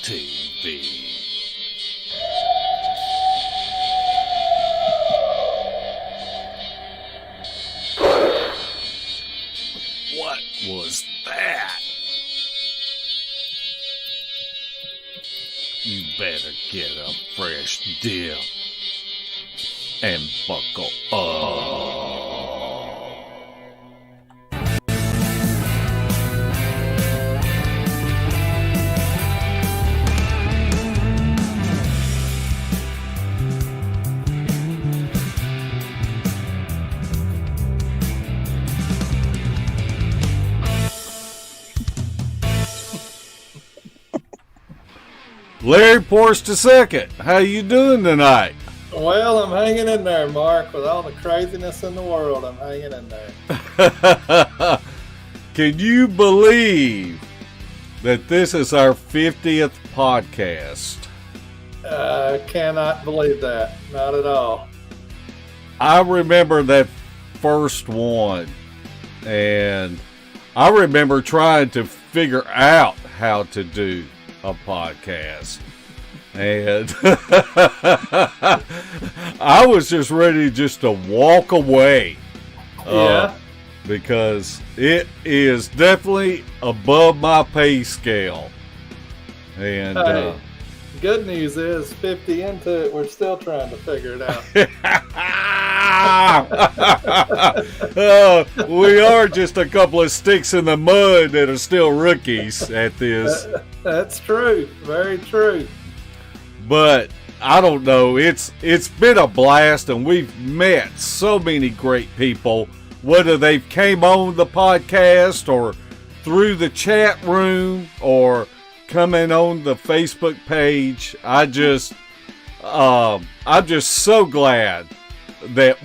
TV. What was that? You better get a fresh dip and buckle up. Larry Porst II, how you doing tonight? Well, I'm hanging in there, Mark. With all the craziness in the world, I'm hanging in there. Can you believe that this is our 50th podcast? I cannot believe that. Not at all. I remember that first one, and I remember trying to figure out how to do a podcast, and I was just ready just to walk away. Because it is definitely above my pay scale. And hey, good news is 50 into it, we're still trying to figure it out. We are just a couple of sticks in the mud that are still rookies at this. That's true. Very true. But I don't know. It's been a blast, and we've met so many great people, whether they came on the podcast or through the chat room or coming on the Facebook page. I'm just so glad that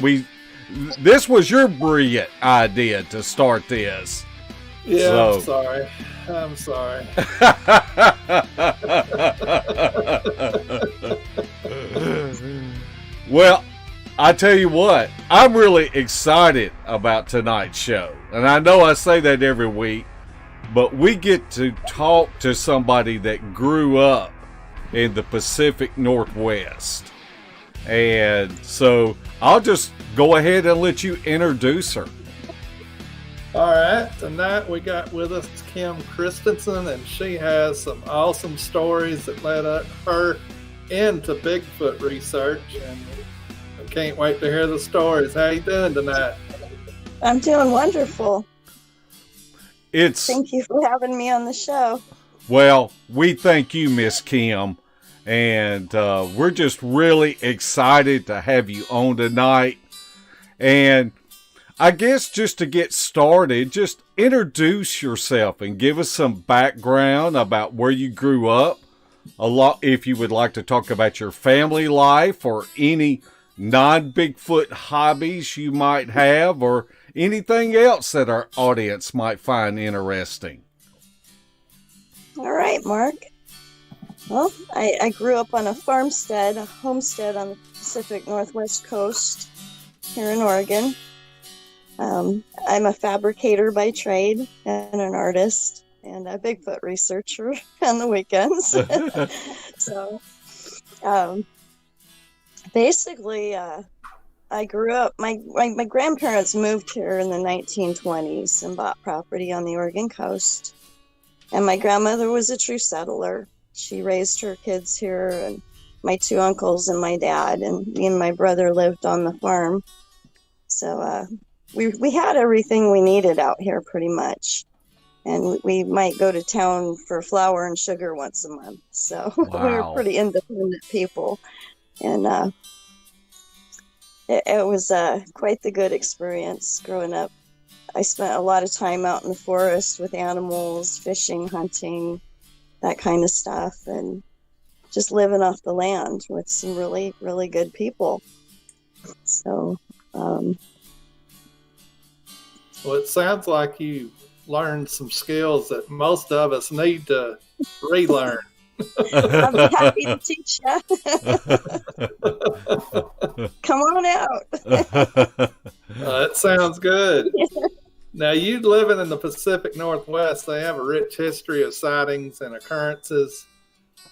this was your brilliant idea to start this. Yeah, so. I'm sorry. Well, I tell you what, I'm really excited about tonight's show. And I know I say that every week, but we get to talk to somebody that grew up in the Pacific Northwest. And so I'll just go ahead and let you introduce her. All right, tonight we got with us Khym Christensen, and she has some awesome stories that led her into Bigfoot research, and I can't wait to hear the stories. How you doing tonight? I'm doing wonderful. Thank you for having me on the show. Well, we thank you, Miss Khym, and we're just really excited to have you on tonight. And I guess just to get started, just introduce yourself and give us some background about where you grew up. If you would like to talk about your family life or any non-Bigfoot hobbies you might have, or anything else that our audience might find interesting. All right, Mark. Well, I grew up on a homestead on the Pacific Northwest coast here in Oregon. I'm a fabricator by trade and an artist and a Bigfoot researcher on the weekends. So, basically, I grew up, my grandparents moved here in the 1920s and bought property on the Oregon coast. And my grandmother was a true settler. She raised her kids here, and my two uncles and my dad, and me and my brother lived on the farm. So, we had everything we needed out here pretty much. And we might go to town for flour and sugar once a month. So wow. We were pretty independent people. And it was quite the good experience growing up. I spent a lot of time out in the forest with animals, fishing, hunting, that kind of stuff. And just living off the land with some really, really good people. So, well, it sounds like you learned some skills that most of us need to relearn. I'll be happy to teach you. Come on out. That sounds good. Now, you living in the Pacific Northwest, they have a rich history of sightings and occurrences.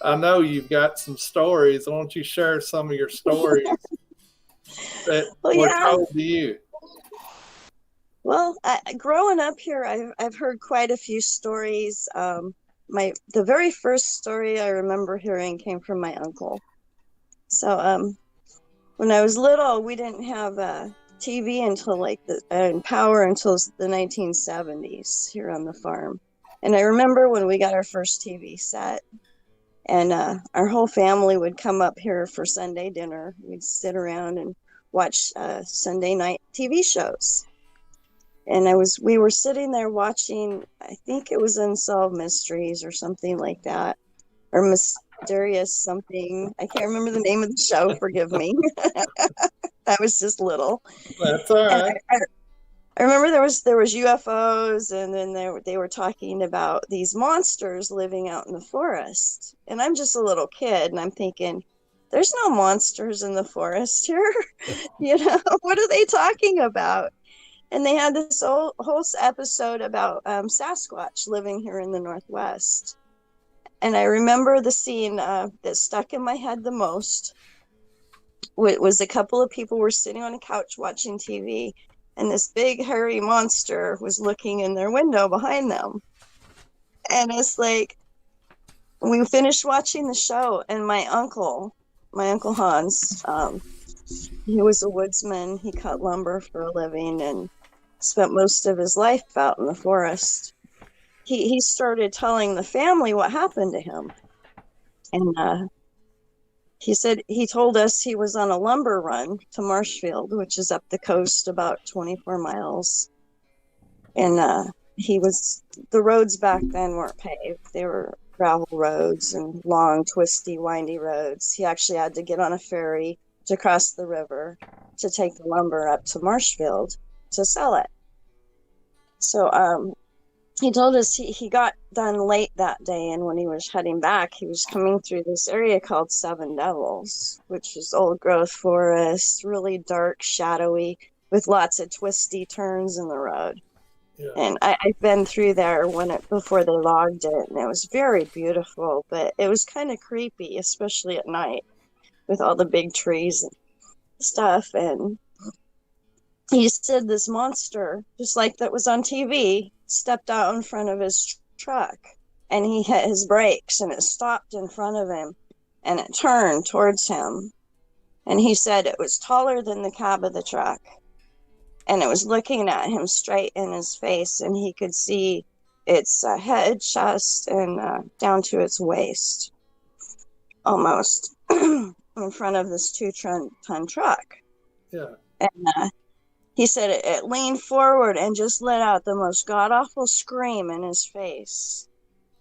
I know you've got some stories. Why don't you share some of your stories that were told to you? Well, growing up here, I've heard quite a few stories. The very first story I remember hearing came from my uncle. So when I was little, we didn't have TV until and power until the 1970s here on the farm. And I remember when we got our first TV set, and our whole family would come up here for Sunday dinner. We'd sit around and watch Sunday night TV shows. And we were sitting there watching, I think it was Unsolved Mysteries or something like that, or Mysterious something. I can't remember the name of the show. Forgive me. I was just little. That's all right. I remember there was UFOs, and then they were talking about these monsters living out in the forest. And I'm just a little kid, and I'm thinking, there's no monsters in the forest here. What are they talking about? And they had this whole episode about Sasquatch living here in the Northwest. And I remember the scene that stuck in my head the most. It was a couple of people were sitting on a couch watching TV, and this big hairy monster was looking in their window behind them. And it's like, we finished watching the show, and my uncle Hans, he was a woodsman. He cut lumber for a living and spent most of his life out in the forest. He started telling the family what happened to him. And he told us he was on a lumber run to Marshfield, which is up the coast about 24 miles. And the roads back then weren't paved. They were gravel roads and long, twisty, windy roads. He actually had to get on a ferry to cross the river to take the lumber up to Marshfield to sell it. So he told us he got done late that day, and when he was heading back, he was coming through this area called Seven Devils, which is old growth forest, really dark, shadowy, with lots of twisty turns in the road. Yeah. And I've been through there before they logged it, and it was very beautiful, but it was kind of creepy, especially at night, with all the big trees and stuff. And he said this monster, just like that was on TV, stepped out in front of his truck, and he hit his brakes, and it stopped in front of him, and it turned towards him. And he said it was taller than the cab of the truck, and it was looking at him straight in his face, and he could see its head, chest, and down to its waist, almost in front of this 2-ton truck. Yeah. And he said it leaned forward and just let out the most god-awful scream in his face.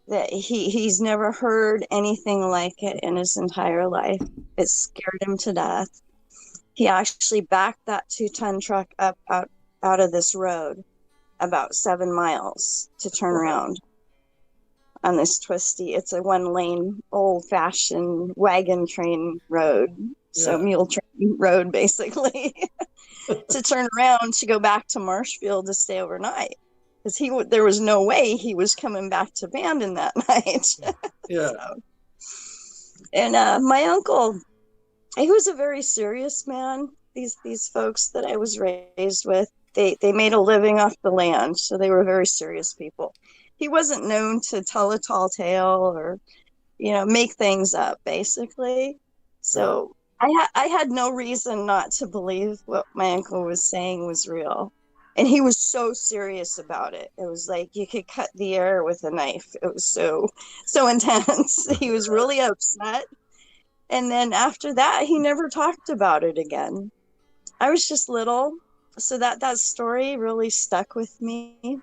That he's never heard anything like it in his entire life. It scared him to death. He actually backed that 2-ton truck up out of this road about 7 miles to turn around on this twisty, it's a 1-lane old-fashioned wagon train road. Yeah. So mule train road, basically. To turn around to go back to Marshfield to stay overnight, because there was no way he was coming back to Bandon that night. Yeah. And my uncle, he was a very serious man. These folks that I was raised with, they made a living off the land, so they were very serious people. He wasn't known to tell a tall tale or, make things up, basically. So I had no reason not to believe what my uncle was saying was real. And he was so serious about it. It was like you could cut the air with a knife. It was so intense. He was really upset. And then after that, he never talked about it again. I was just little. So that story really stuck with me,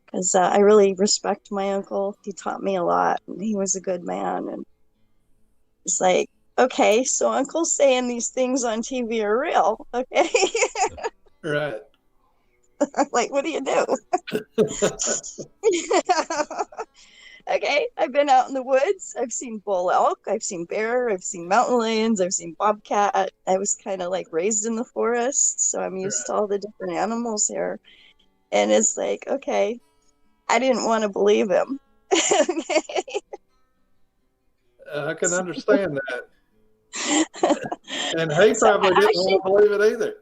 because I really respect my uncle. He taught me a lot, and he was a good man. And it's like, okay, so Uncle's saying these things on TV are real, okay? Right. Like, what do you do? Okay, I've been out in the woods. I've seen bull elk. I've seen bear. I've seen mountain lions. I've seen bobcat. I was kind of like raised in the forest, so I'm used to all the different animals here. And it's like, okay, I didn't want to believe him. Okay. I can understand that. And he So probably didn't want to believe it either.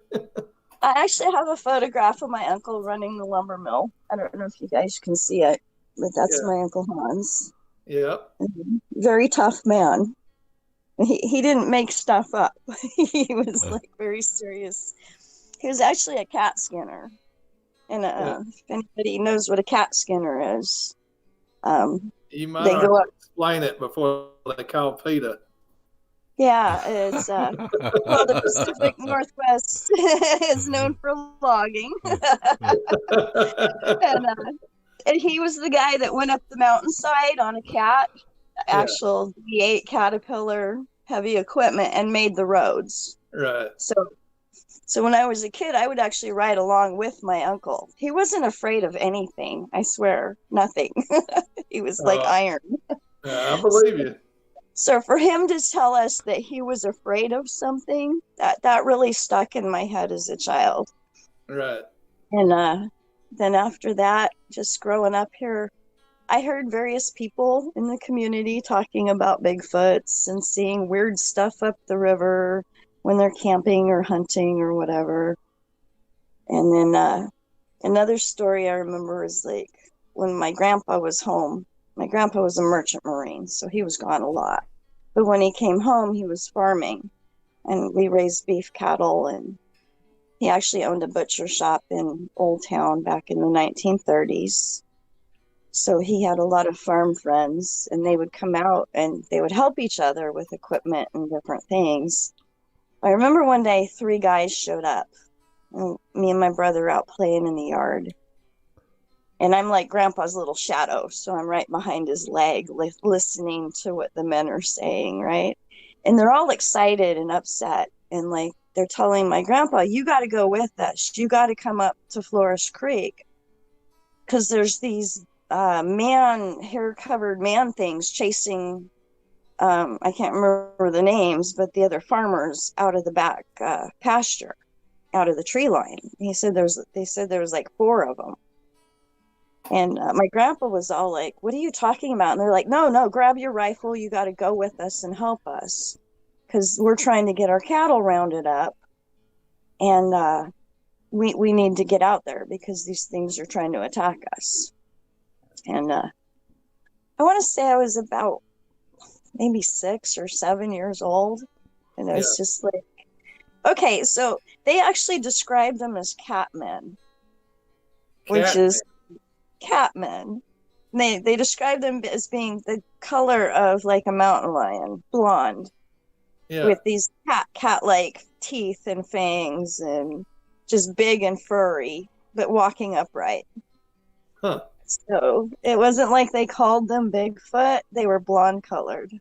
I actually have a photograph of my uncle running the lumber mill. I don't know if you guys can see it, but that's my Uncle Hans. Yep. Very tough man. He didn't make stuff up. He was like very serious. He was actually a cat skinner. And if anybody knows what a cat skinner is, you might they go up. Explain it before they call PETA. Yeah, it's well, the Pacific Northwest is known for logging. And he was the guy that went up the mountainside on a cat, actual V8 Caterpillar heavy equipment, and made the roads. Right. So when I was a kid, I would actually ride along with my uncle. He wasn't afraid of anything. I swear, nothing. He was like iron. I believe you. So for him to tell us that he was afraid of something, that really stuck in my head as a child. Right. And then after that, just growing up here, I heard various people in the community talking about Bigfoots and seeing weird stuff up the river when they're camping or hunting or whatever. And then another story I remember is like when my grandpa was home. My grandpa was a merchant marine, so he was gone a lot. But when he came home, he was farming, and we raised beef cattle, and he actually owned a butcher shop in Old Town back in the 1930s. So he had a lot of farm friends, and they would come out and they would help each other with equipment and different things. I remember one day 3 guys showed up, and me and my brother out playing in the yard. And I'm like Grandpa's little shadow, so I'm right behind his leg, listening to what the men are saying, right? And they're all excited and upset, and like they're telling my grandpa, "You got to go with us. You got to come up to Flores Creek, because there's these hair-covered man things chasing." I can't remember the names, but the other farmers out of the back pasture, out of the tree line. They said there was like 4 of them. And my grandpa was all like, "What are you talking about?" And they're like, no, grab your rifle. You got to go with us and help us, because we're trying to get our cattle rounded up. And we need to get out there because these things are trying to attack us. And I want to say I was about maybe 6 or 7 years old. And it was just like, okay, so they actually described them as catmen, which is catmen. They describe them as being the color of like a mountain lion, blonde, with these cat-like teeth and fangs, and just big and furry, but walking upright. Huh. So it wasn't like they called them Bigfoot; they were blonde colored.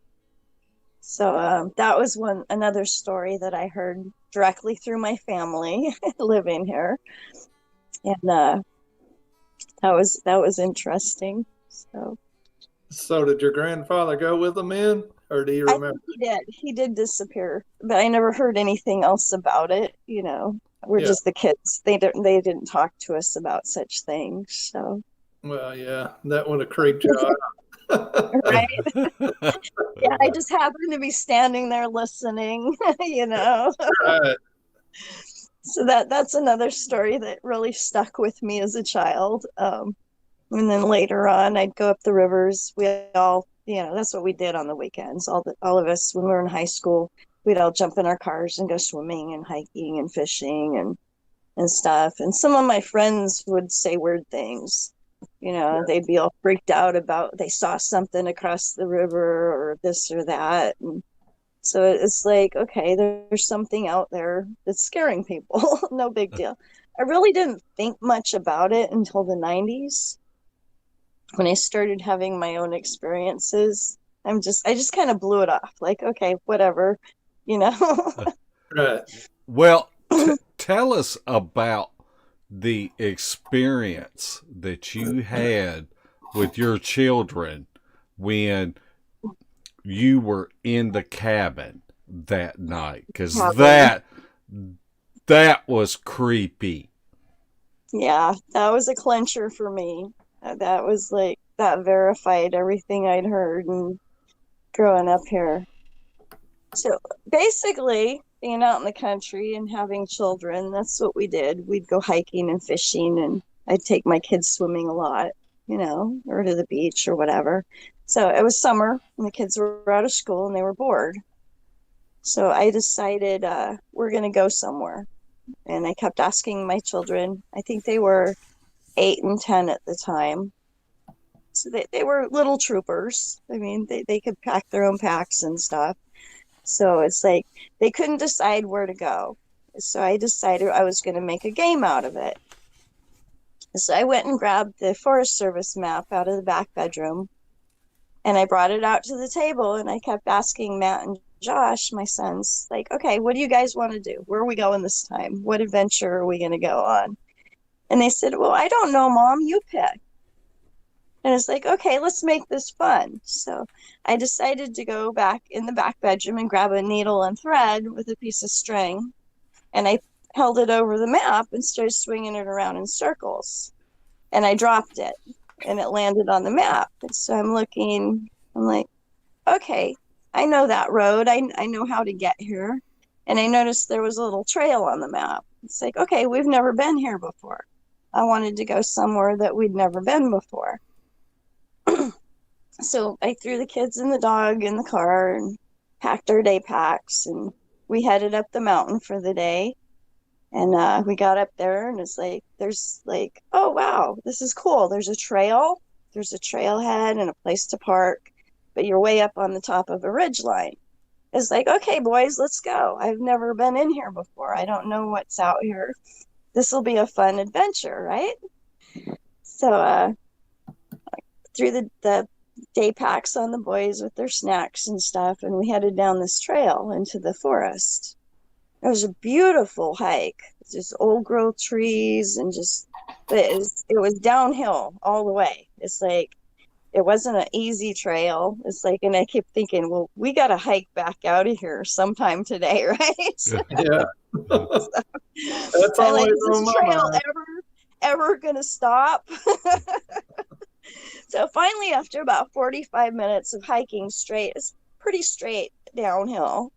So that was another story that I heard directly through my family living here, and that was interesting. So did your grandfather go with them in, or do you remember? I think he did. He did disappear, but I never heard anything else about it. You know, we're just the kids. They didn't talk to us about such things. So. Well, yeah, that would have creeped you out. Right? Yeah, I just happened to be standing there listening. You know. Right. So that's another story that really stuck with me as a child. And then later on, I'd go up the rivers. We all, that's what we did on the weekends. All of us, when we were in high school, we'd all jump in our cars and go swimming and hiking and fishing and stuff. And some of my friends would say weird things. They'd be all freaked out about they saw something across the river or this or that. And so it's like, okay, there's something out there that's scaring people. No big deal. I really didn't think much about it until the 90s. When I started having my own experiences, I just kind of blew it off. Like, okay, whatever, Right. Well, tell us about the experience that you had with your children when you were in the cabin that night, because that was creepy. Yeah, that was a clincher for me. That was like, that verified everything I'd heard. And growing up here. So basically, being out in the country and having children, that's what we did. We'd go hiking and fishing, and I'd take my kids swimming a lot, or to the beach or whatever. So it was summer, and the kids were out of school, and they were bored. So I decided we're going to go somewhere. And I kept asking my children. I think they were 8 and 10 at the time. So they were little troopers. I mean, they could pack their own packs and stuff. So it's like they couldn't decide where to go. So I decided I was going to make a game out of it. So I went and grabbed the Forest Service map out of the back bedroom, and I brought it out to the table, and I kept asking Matt and Josh, my sons, like, okay, what do you guys want to do? Where are we going this time? What adventure are we going to go on? And they said, well, I don't know, Mom, you pick. And it's like, okay, let's make this fun. So I decided to go back in the back bedroom and grab a needle and thread with a piece of string. And I held it over the map and started swinging it around in circles. And I dropped it, and it landed on the map. And so I'm like, okay, I know that road. I know how to get here. And I noticed there was a little trail on the map. It's like, okay, we've never been here before. I wanted to go somewhere that we'd never been before. So I threw the kids and the dog in the car and packed our day packs, and we headed up the mountain for the day. And we got up there, and it's like, there's like, oh, wow, this is cool. There's a trail. There's a trailhead and a place to park, but you're way up on the top of a ridge line. It's like, okay, boys, let's go. I've never been in here before. I don't know what's out here. This will be a fun adventure, right? So I threw the day packs on the boys with their snacks and stuff, and we headed down this trail into the forest. It was a beautiful hike. Just old growth trees, and it was downhill all the way. It's like, it wasn't an easy trail. It's like, and I kept thinking, well, we got to hike back out of here sometime today, right? Yeah. That's I'm always like, is on this my trail mind. ever gonna stop? So finally, after about 45 minutes of hiking straight, it's pretty straight downhill,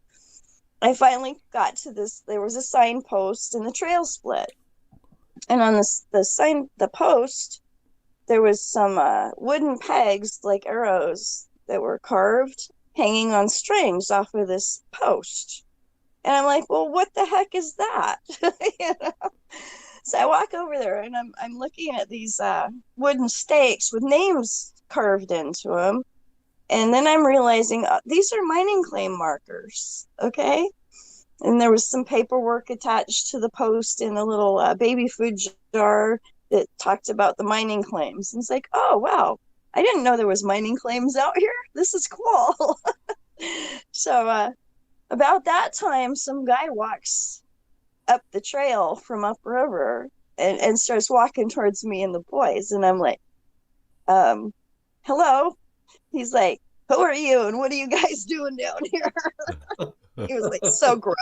I finally got to this. There was a signpost, and the trail split. And on the post, there was some wooden pegs, like arrows, that were carved, hanging on strings off of this post. And I'm like, well, what the heck is that? You know? So I walk over there, and I'm looking at these wooden stakes with names carved into them. And then I'm realizing these are mining claim markers, okay? And there was some paperwork attached to the post in a little baby food jar that talked about the mining claims. And it's like, oh, wow, I didn't know there was mining claims out here. This is cool. So about that time, some guy walks up the trail from upriver and starts walking towards me and the boys. And I'm like, hello. He's like, who are you? And what are you guys doing down here? He was like so gruff.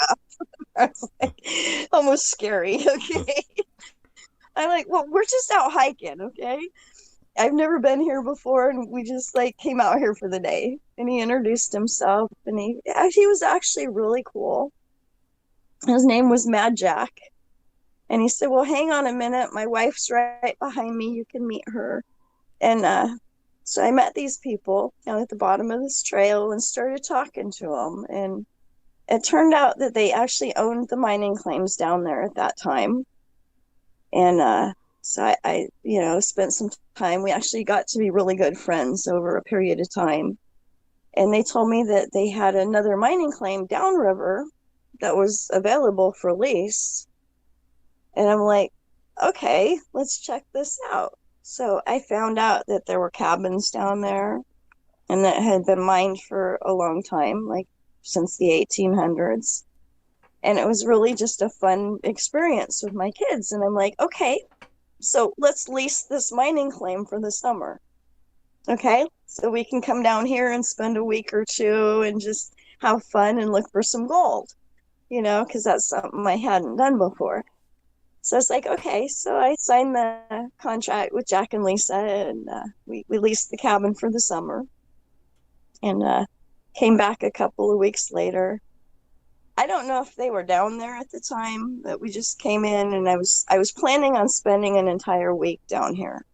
I was like, almost scary. Okay. I'm like, well, we're just out hiking. Okay. I've never been here before, and we just like came out here for the day. And he introduced himself, and he was actually really cool. His name was Mad Jack. And he said, well, hang on a minute. My wife's right behind me. You can meet her. And so I met these people down at the bottom of this trail and started talking to them. And it turned out that they actually owned the mining claims down there at that time. And so I spent some time. We actually got to be really good friends over a period of time. And they told me that they had another mining claim downriver that was available for lease. And I'm like, okay, let's check this out. So I found out that there were cabins down there, and that had been mined for a long time, like since the 1800s. And it was really just a fun experience with my kids. And I'm like, okay, so let's lease this mining claim for the summer. Okay, so we can come down here and spend a week or two and just have fun and look for some gold, because that's something I hadn't done before. So it's like, okay, so I signed the contract with Jack and Lisa, and we leased the cabin for the summer. And Came back a couple of weeks later. I don't know if they were down there at the time, but we just came in, and I was planning on spending an entire week down here.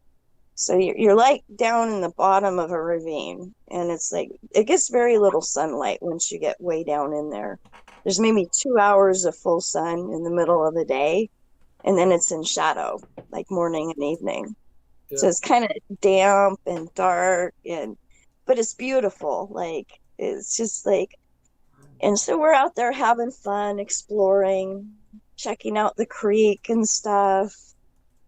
So you're like down in the bottom of a ravine, and it's like it gets very little sunlight once you get way down in there. There's maybe 2 hours of full sun in the middle of the day, and then it's in shadow, like morning and evening. Yeah. So it's kind of damp and dark, but it's beautiful. Like it's just like, and so we're out there having fun, exploring, checking out the creek and stuff.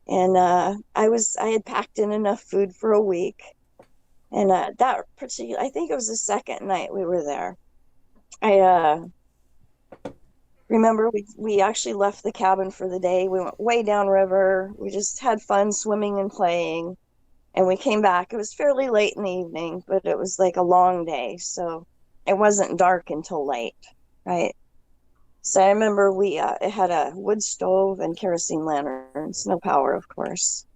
And I had packed in enough food for a week. And that particular, I think it was the second night we were there. I remember we actually left the cabin for the day. We went way downriver. We just had fun swimming and playing. And we came back. It was fairly late in the evening, but it was like a long day. So it wasn't dark until late, right? So I remember we it had a wood stove and kerosene lanterns, no power, of course.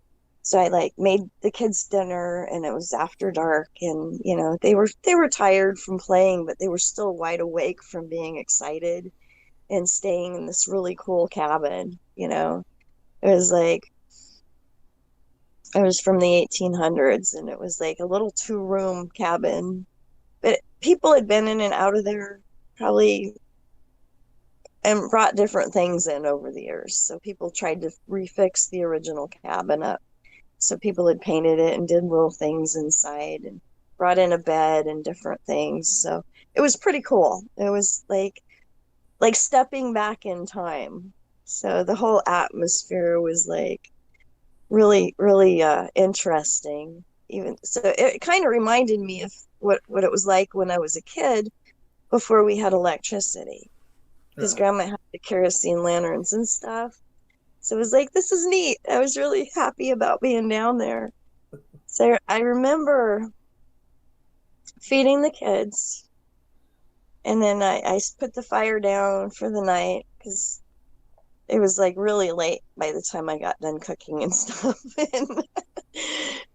So I like made the kids dinner, and it was after dark, and they were tired from playing, but they were still wide awake from being excited and staying in this really cool cabin. It was like it was from the 1800s, and it was like a little 2-room cabin, but people had been in and out of there probably and brought different things in over the years. So people tried to refix the original cabin up. So people had painted it and did little things inside and brought in a bed and different things. So it was pretty cool. It was like stepping back in time. So the whole atmosphere was like really, really interesting. Even so, it kind of reminded me of what it was like when I was a kid before we had electricity. Because Grandma had the kerosene lanterns and stuff. So it was like, this is neat. I was really happy about being down there. So I remember feeding the kids. And then I put the fire down for the night because it was like really late by the time I got done cooking and stuff.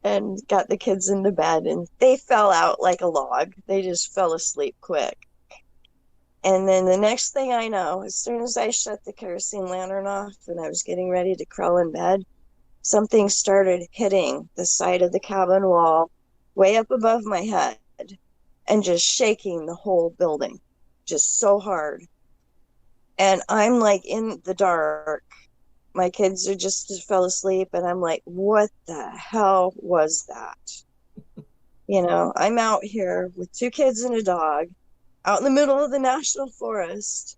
And got the kids into bed. And they fell out like a log. They just fell asleep quick. And then the next thing I know, as soon as I shut the kerosene lantern off and I was getting ready to crawl in bed, something started hitting the side of the cabin wall way up above my head and just shaking the whole building just so hard. And I'm like in the dark. My kids are just fell asleep, and I'm like, what the hell was that? I'm out here with 2 kids and a dog, out in the middle of the national forest.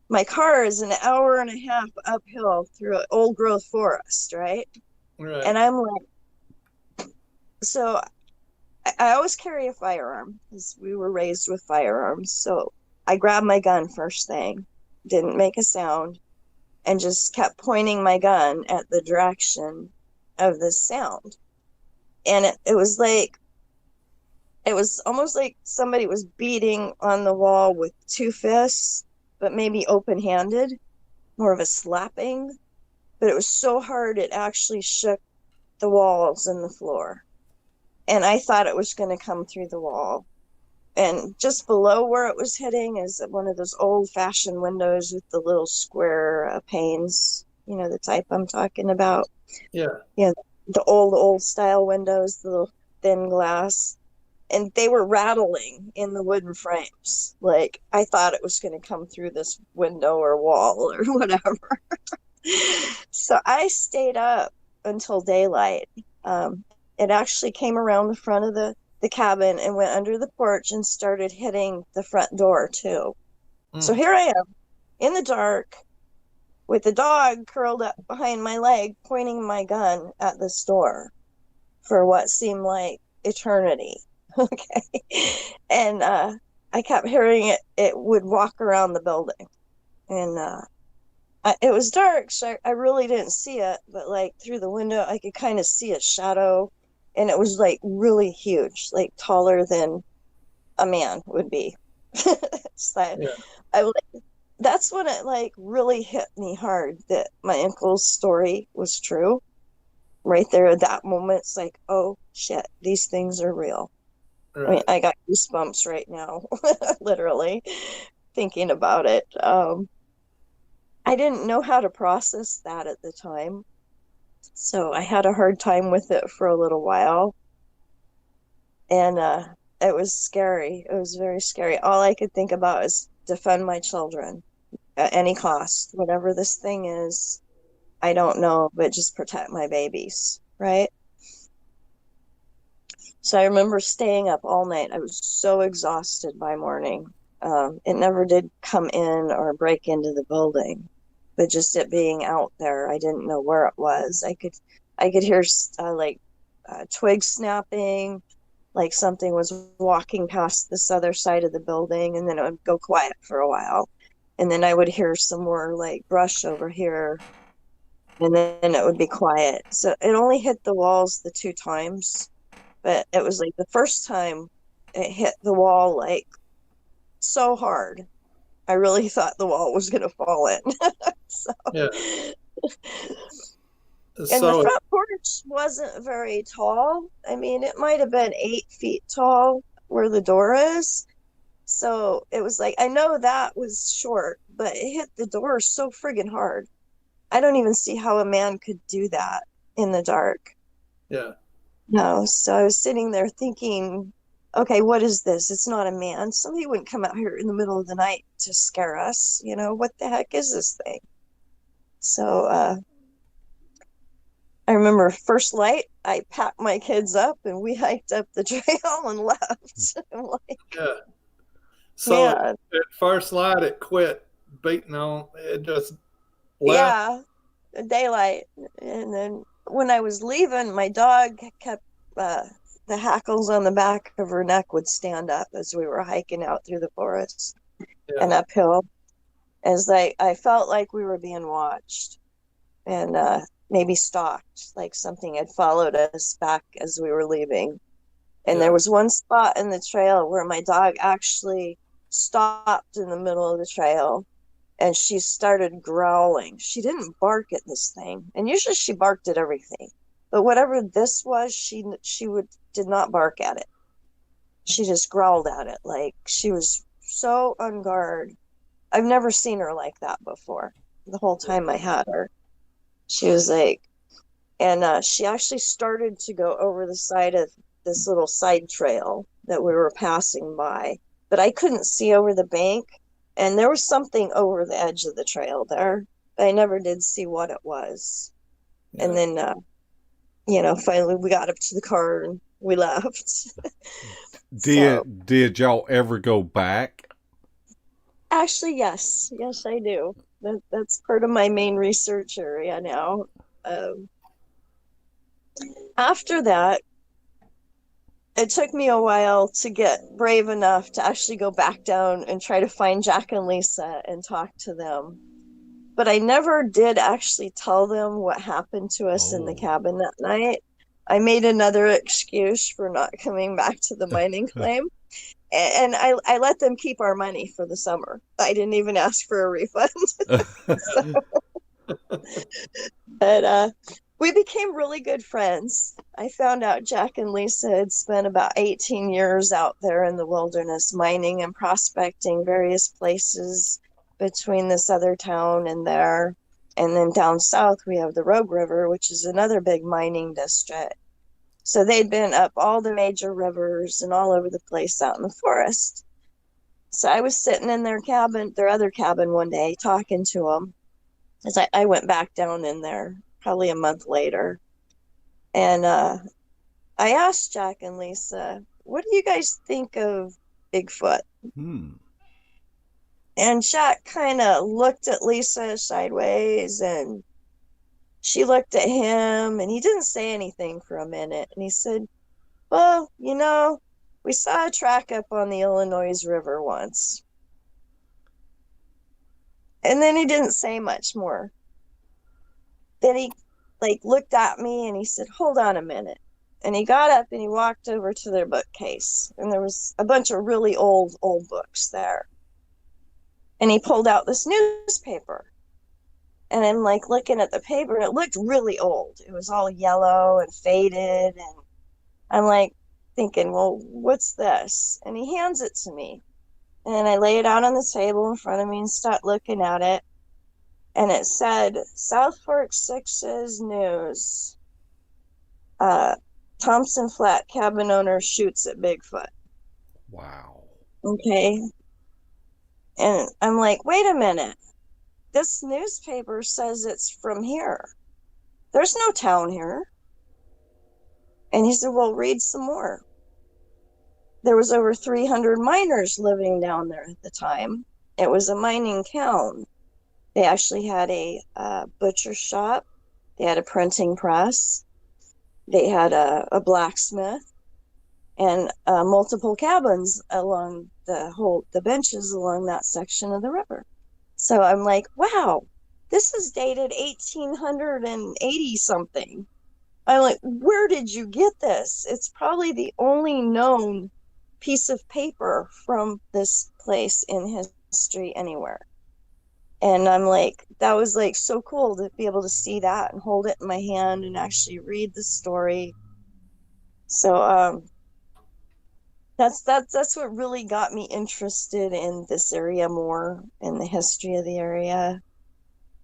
My car is an hour and a half uphill through an old growth forest, right? Right. And I'm like, so I always carry a firearm because we were raised with firearms. So I grabbed my gun first thing, didn't make a sound, and just kept pointing my gun at the direction of this sound. And it was like, it was almost like somebody was beating on the wall with 2 fists, but maybe open-handed, more of a slapping. But it was so hard it actually shook the walls and the floor. And I thought it was going to come through the wall. And just below where it was hitting is one of those old-fashioned windows with the little square panes, the type I'm talking about. Yeah. The old style windows, the little thin glass. And they were rattling in the wooden frames. Like, I thought it was going to come through this window or wall or whatever. So I stayed up until daylight. It actually came around the front of the cabin and went under the porch and started hitting the front door, too. So here I am in the dark with the dog curled up behind my leg, pointing my gun at this door for what seemed like eternity. Okay. And I kept hearing it would walk around the building. And it was dark, so I really didn't see it, but like through the window I could kind of see its shadow, and it was like really huge, like taller than a man would be. So that's when it like really hit me hard that my uncle's story was true. Right there at that moment, it's like, oh shit, these things are real. I mean, Right. I got goosebumps right now, literally thinking about it. I didn't know how to process that at the time, so I had a hard time with it for a little while, and it was scary. It was very scary. All I could think about is defend my children at any cost, whatever this thing is. I don't know, but just protect my babies, right? So I remember staying up all night. I was so exhausted by morning. It never did come in or break into the building, but just it being out there, I didn't know where it was. I could hear twigs snapping, like something was walking past this other side of the building, and then it would go quiet for a while, and then I would hear some more like brush over here, and then it would be quiet. So it only hit the walls the 2 times, but it was like the first time it hit the wall like so hard. I really thought the wall was going to fall in. So, Yeah. and the So, front porch wasn't very tall. I mean, it might have been 8 feet tall where the door is. So it was like, I know that was short, but it hit the door so friggin' hard. I don't even see how a man could do that in the dark. yeah. No, so I was sitting there thinking, okay, what is this? It's not a man. Somebody wouldn't come out here in the middle of the night to scare us. What the heck is this thing? So I remember first light, I packed my kids up and we hiked up the trail and left. I'm like, Yeah. So man, at first light, it quit beating on. It just left. yeah, daylight. And then when I was leaving, my dog kept the hackles on the back of her neck would stand up as we were hiking out through the forest and Yeah. uphill, as I felt like we were being watched and maybe stalked, like something had followed us back as we were leaving. And Yeah. there was one spot in the trail where my dog actually stopped in the middle of the trail and she started growling. She didn't bark at this thing, and usually she barked at everything, but whatever this was, she did not bark at it. She just growled at it like she was so on guard. I've never seen her like that before. The whole time I had her, she was like, and she actually started to go over the side of this little side trail that we were passing by, but I couldn't see over the bank, and there was something over the edge of the trail there. I never did see what it was. Yeah. And then finally we got up to the car and we left. So Did y'all ever go back? actually, yes, I do. That's part of my main research area now. um, After that, it took me a while to get brave enough to actually go back down and try to find Jack and Lisa and talk to them. But I never did actually tell them what happened to us in the Oh. cabin that night. I made another excuse for not coming back to the mining claim. And I let them keep our money for the summer. I didn't even ask for a refund. So, but we became really good friends. I found out Jack and Lisa had spent about 18 years out there in the wilderness mining and prospecting various places between this other town and there. And then down south, we have the Rogue River, which is another big mining district. So they'd been up all the major rivers and all over the place out in the forest. So I was sitting in their other cabin one day, talking to them as I went back down in there probably a month later. And I asked Jack and Lisa, what do you guys think of Bigfoot? Hmm. And Jack kind of looked at Lisa sideways and she looked at him and he didn't say anything for a minute. And he said, well, we saw a track up on the Illinois River once. And then he didn't say much more. Then he looked at me and he said, hold on a minute. And he got up and he walked over to their bookcase. And there was a bunch of really old books there. And he pulled out this newspaper. And I'm like looking at the paper and it looked really old. It was all yellow and faded. And I'm like, thinking, well, what's this? And he hands it to me. And I lay it out on the table in front of me and start looking at it. And it said, South Fork Sixes News. Thompson Flat cabin owner shoots at Bigfoot. Wow. Okay. And I'm like, wait a minute. This newspaper says it's from here. There's no town here. And he said, well, read some more. There was over 300 miners living down there at the time. It was a mining town. They actually had a butcher shop. They had a printing press. They had a blacksmith and multiple cabins along the benches along that section of the river. So I'm like, wow, this is dated 1880 something. I'm like, where did you get this? It's probably the only known piece of paper from this place in history anywhere. And I'm like, that was like so cool to be able to see that and hold it in my hand and actually read the story. So that's what really got me interested in this area more, in the history of the area.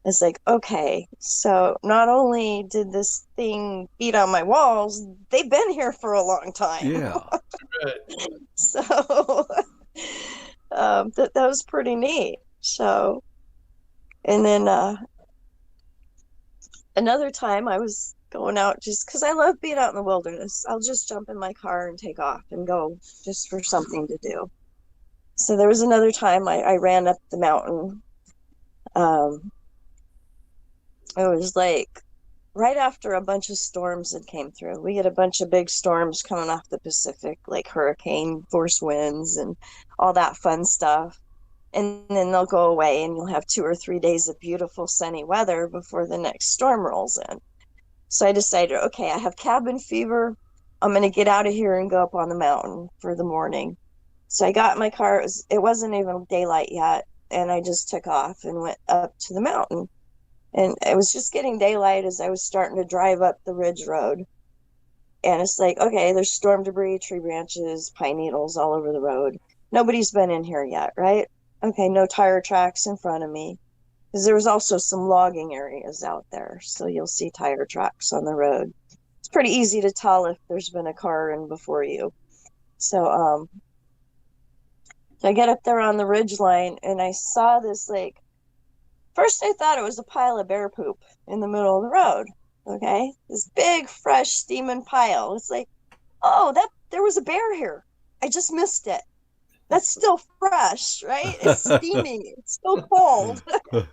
It's like, okay, so not only did this thing beat on my walls, they've been here for a long time. Yeah. So that was pretty neat. So, and then another time I was going out just because I love being out in the wilderness. I'll just jump in my car and take off and go just for something to do. So there was another time I ran up the mountain. It was like right after a bunch of storms had came through. We had a bunch of big storms coming off the Pacific, like hurricane force winds and all that fun stuff. And then they'll go away and you'll have 2 or 3 days of beautiful sunny weather before the next storm rolls in. So I decided, okay, I have cabin fever. I'm going to get out of here and go up on the mountain for the morning. So I got in my car. It wasn't even daylight yet. And I just took off and went up to the mountain. And it was just getting daylight as I was starting to drive up the ridge road. And it's like, okay, there's storm debris, tree branches, pine needles all over the road. Nobody's been in here yet, right? Okay, no tire tracks in front of me. Because there was also some logging areas out there. So you'll see tire tracks on the road. It's pretty easy to tell if there's been a car in before you. So I get up there on the ridge line and I saw this, like, first I thought it was a pile of bear poop in the middle of the road. Okay, this big, fresh, steaming pile. It's like, oh, there was a bear here. I just missed it. That's still fresh, right? It's steaming. It's still cold. And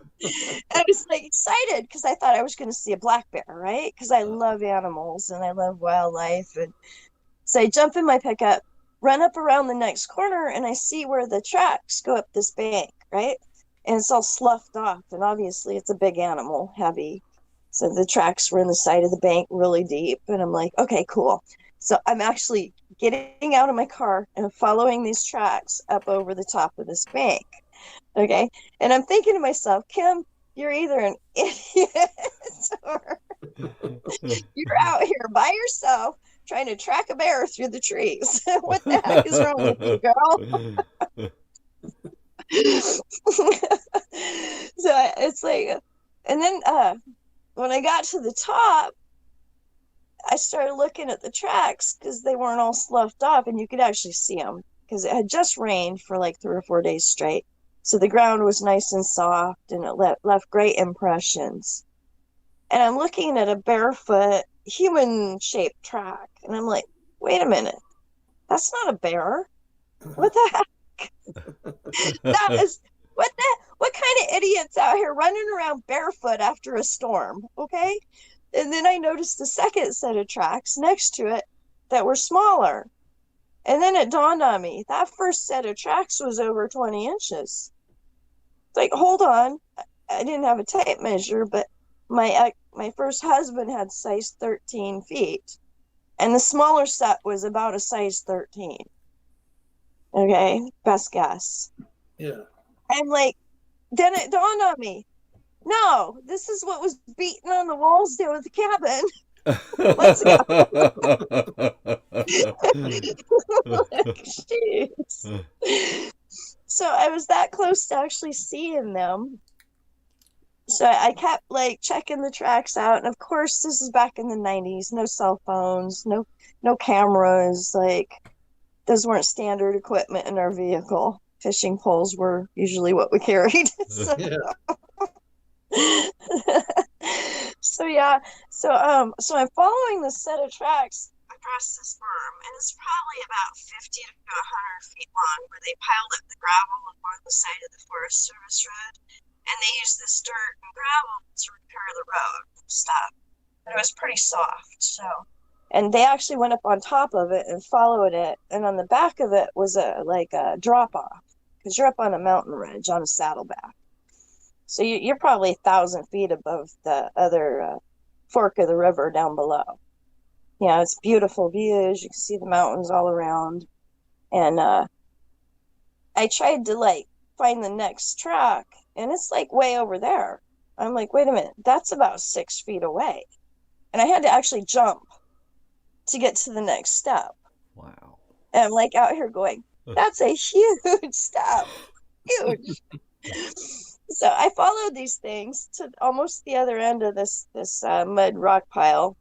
I was like excited because I thought I was going to see a black bear, right? Because I love animals and I love wildlife. And so I jump in my pickup, run up around the next corner, and I see where the tracks go up this bank, right? And it's all sloughed off. And obviously it's a big animal, heavy. So the tracks were in the side of the bank really deep. And I'm like, okay, cool. So I'm actually getting out of my car and following these tracks up over the top of this bank. Okay. And I'm thinking to myself, Khym, you're either an idiot or you're out here by yourself trying to track a bear through the trees. What the heck is wrong with you, girl? So it's like, and then when I got to the top, I started looking at the tracks because they weren't all sloughed off and you could actually see them because it had just rained for like 3 or 4 days straight. So the ground was nice and soft and it left great impressions. And I'm looking at a barefoot human-shaped track and I'm like, wait a minute, that's not a bear. What the heck? What kind of idiots out here running around barefoot after a storm? Okay. And then I noticed the second set of tracks next to it that were smaller. And then it dawned on me, that first set of tracks was over 20 inches. It's like, hold on. I didn't have a tape measure, but my first husband had size 13 feet. And the smaller set was about a size 13. Okay, best guess. Yeah. I'm like, then it dawned on me. No, this is what was beaten on the walls there with the cabin. Let's go. Jeez. So I was that close to actually seeing them. So I kept like checking the tracks out, and of course this is back in the 90s. No cell phones, no cameras. Like those weren't standard equipment in our vehicle. Fishing poles were usually what we carried. So, Yeah. so yeah, so I'm following this set of tracks across this berm, and it's probably about 50 to 100 feet long, where they piled up the gravel along the side of the Forest Service road, and they used this dirt and gravel to repair the road and stuff. But it was pretty soft, so. And they actually went up on top of it and followed it, and on the back of it was a drop off, because you're up on a mountain ridge on a saddleback. So you're probably 1,000 feet above the other fork of the river down below. Yeah, it's beautiful views. You can see the mountains all around. And I tried to like find the next track, and it's like way over there. I'm like, wait a minute, that's about 6 feet away. And I had to actually jump to get to the next step. Wow. And I'm like out here going, that's a huge step. Huge. So I followed these things to almost the other end of this mud rock pile.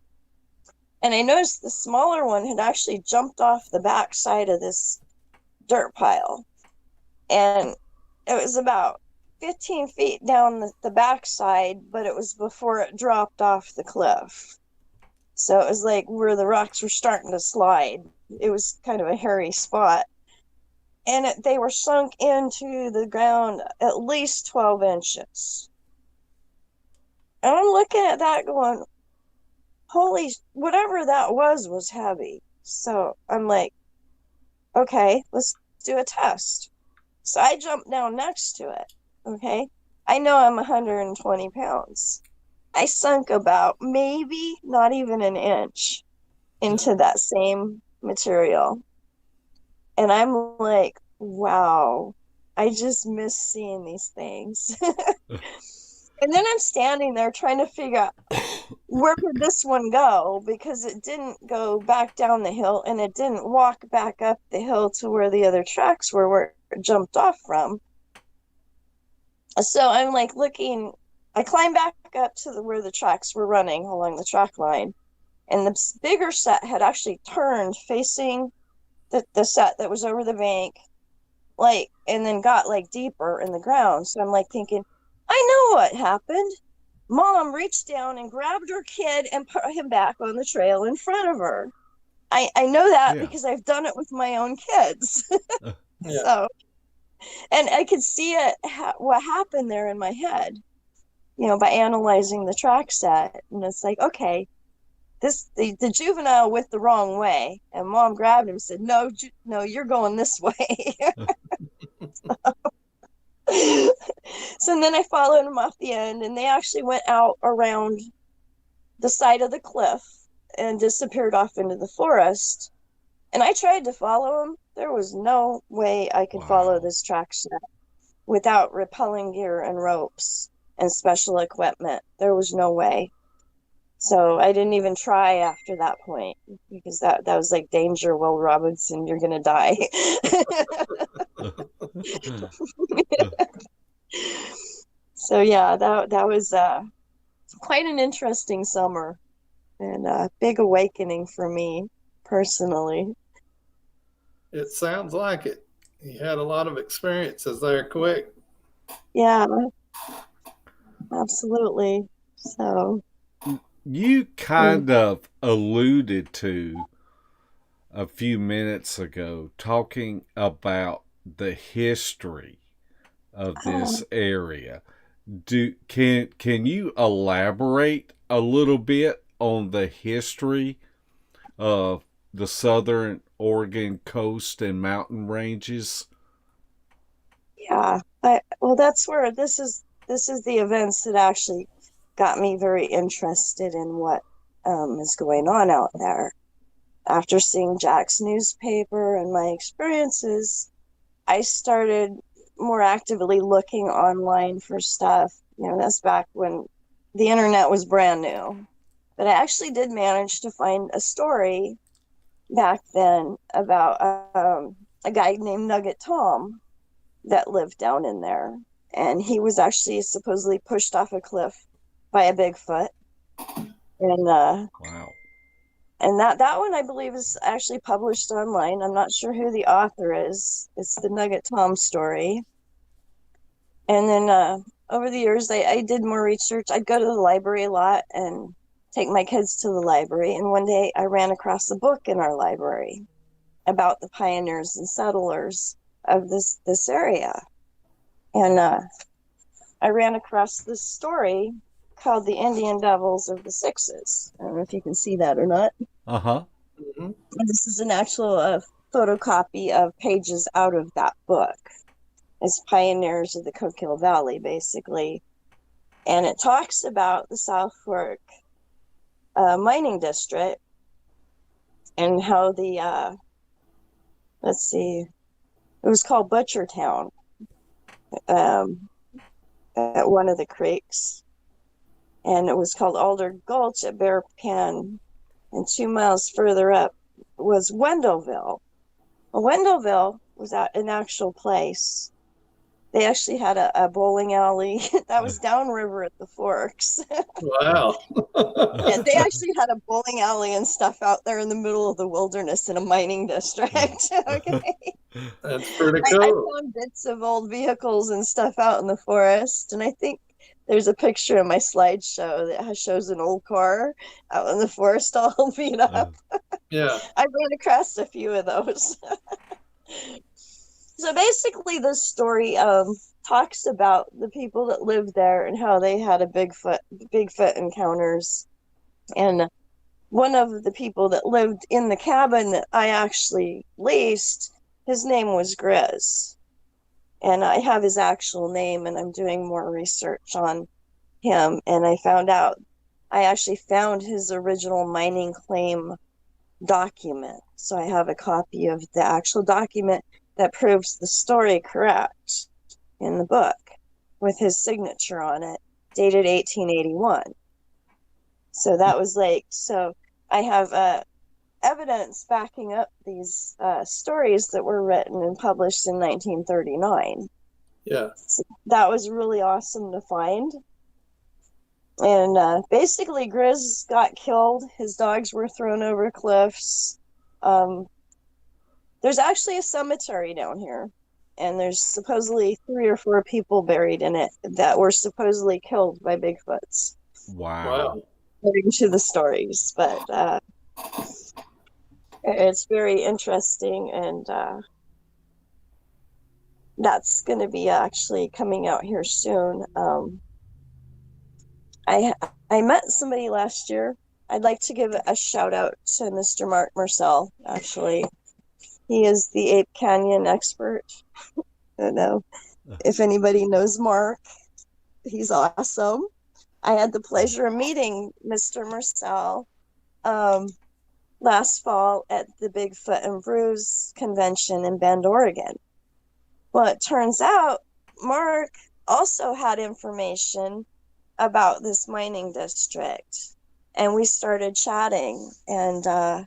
And I noticed the smaller one had actually jumped off the back side of this dirt pile. And it was about 15 feet down the back side, but it was before it dropped off the cliff. So it was like where the rocks were starting to slide. It was kind of a hairy spot. And they were sunk into the ground at least 12 inches. And I'm looking at that going, holy, whatever that was heavy. So I'm like, okay, let's do a test. So I jumped down next to it, okay? I know I'm 120 pounds. I sunk about maybe not even an inch into that same material. And I'm like, wow, I just miss seeing these things. And then I'm standing there trying to figure out where did this one go, because it didn't go back down the hill, and it didn't walk back up the hill to where the other tracks were, where it jumped off from. So I'm like looking, I climbed back up to where the tracks were running along the track line, and the bigger set had actually turned facing the set that was over the bank, like, and then got like deeper in the ground. So I'm like thinking, I know what happened. Mom reached down and grabbed her kid and put him back on the trail in front of her. I know that because I've done it with my own kids. Yeah. So, and I could see it, what happened there in my head, you know, by analyzing the track set. And it's like, okay, the juvenile went the wrong way, and Mom grabbed him and said, no, you're going this way. So then I followed him off the end, and they actually went out around the side of the cliff and disappeared off into the forest. And I tried to follow him. There was no way I could follow this track set without rappelling gear and ropes and special equipment. There was no way. So I didn't even try after that point, because that was like danger, Will Robinson, you're gonna die. So yeah, that was quite an interesting summer, and a big awakening for me personally. It sounds like it. You had a lot of experiences there quick. Yeah, absolutely. So you kind of alluded to a few minutes ago, talking about the history of this area. Can you elaborate a little bit on the history of the southern Oregon coast and mountain ranges? Yeah, well, that's where this is the events that actually got me very interested in what is going on out there. After seeing Jack's newspaper and my experiences, I started more actively looking online for stuff. You know, that's back when the internet was brand new. But I actually did manage to find a story back then about a guy named Nugget Tom that lived down in there. And he was actually supposedly pushed off a cliff by a Bigfoot. And Wow. and that one I believe is actually published online. I'm not sure who the author is. It's the Nugget Tom story. And then over the years, I did more research. I'd go to the library a lot and take my kids to the library. And one day I ran across a book in our library about the pioneers and settlers of this area. And I ran across this story called The Indian Devils of the Sixes. I don't know if you can see that or not. Uh-huh. Mm-hmm. And this is an actual photocopy of pages out of that book. It's Pioneers of the Coquille Valley, basically. And it talks about the South Fork mining district and how the, let's see, it was called Butchertown at one of the creeks. And it was called Alder Gulch at Bear Pan. And 2 miles further up was Wendellville. Well, Wendellville was an actual place. They actually had a bowling alley that was downriver at the Forks. Wow. And they actually had a bowling alley and stuff out there in the middle of the wilderness in a mining district. Okay. That's pretty I cool. found bits of old vehicles and stuff out in the forest. And I think there's a picture in my slideshow that shows an old car out in the forest all beat up. Yeah. I ran across a few of those. So basically, this story talks about the people that lived there and how they had a Bigfoot encounters. And one of the people that lived in the cabin that I actually leased, his name was Grizz. And I have his actual name, and I'm doing more research on him. And I actually found his original mining claim document. So I have a copy of the actual document that proves the story correct in the book with his signature on it, dated 1881. So that was so I have evidence backing up these stories that were written and published in 1939. Yeah. So that was really awesome to find. And basically, Grizz got killed. His dogs were thrown over cliffs. There's actually a cemetery down here, and there's supposedly 3 or 4 people buried in it that were supposedly killed by Bigfoots. Wow. According to the stories, but it's very interesting, and that's going to be actually coming out here soon. I met somebody last year. I'd like to give a shout out to Mr. Marcel, actually. He is the Ape Canyon expert. I don't know if anybody knows Marc. He's awesome. I had the pleasure of meeting Mr. Marcel last fall at the Bigfoot and Brews convention in Bend, Oregon. Well, it turns out Marc also had information about this mining district, and we started chatting, and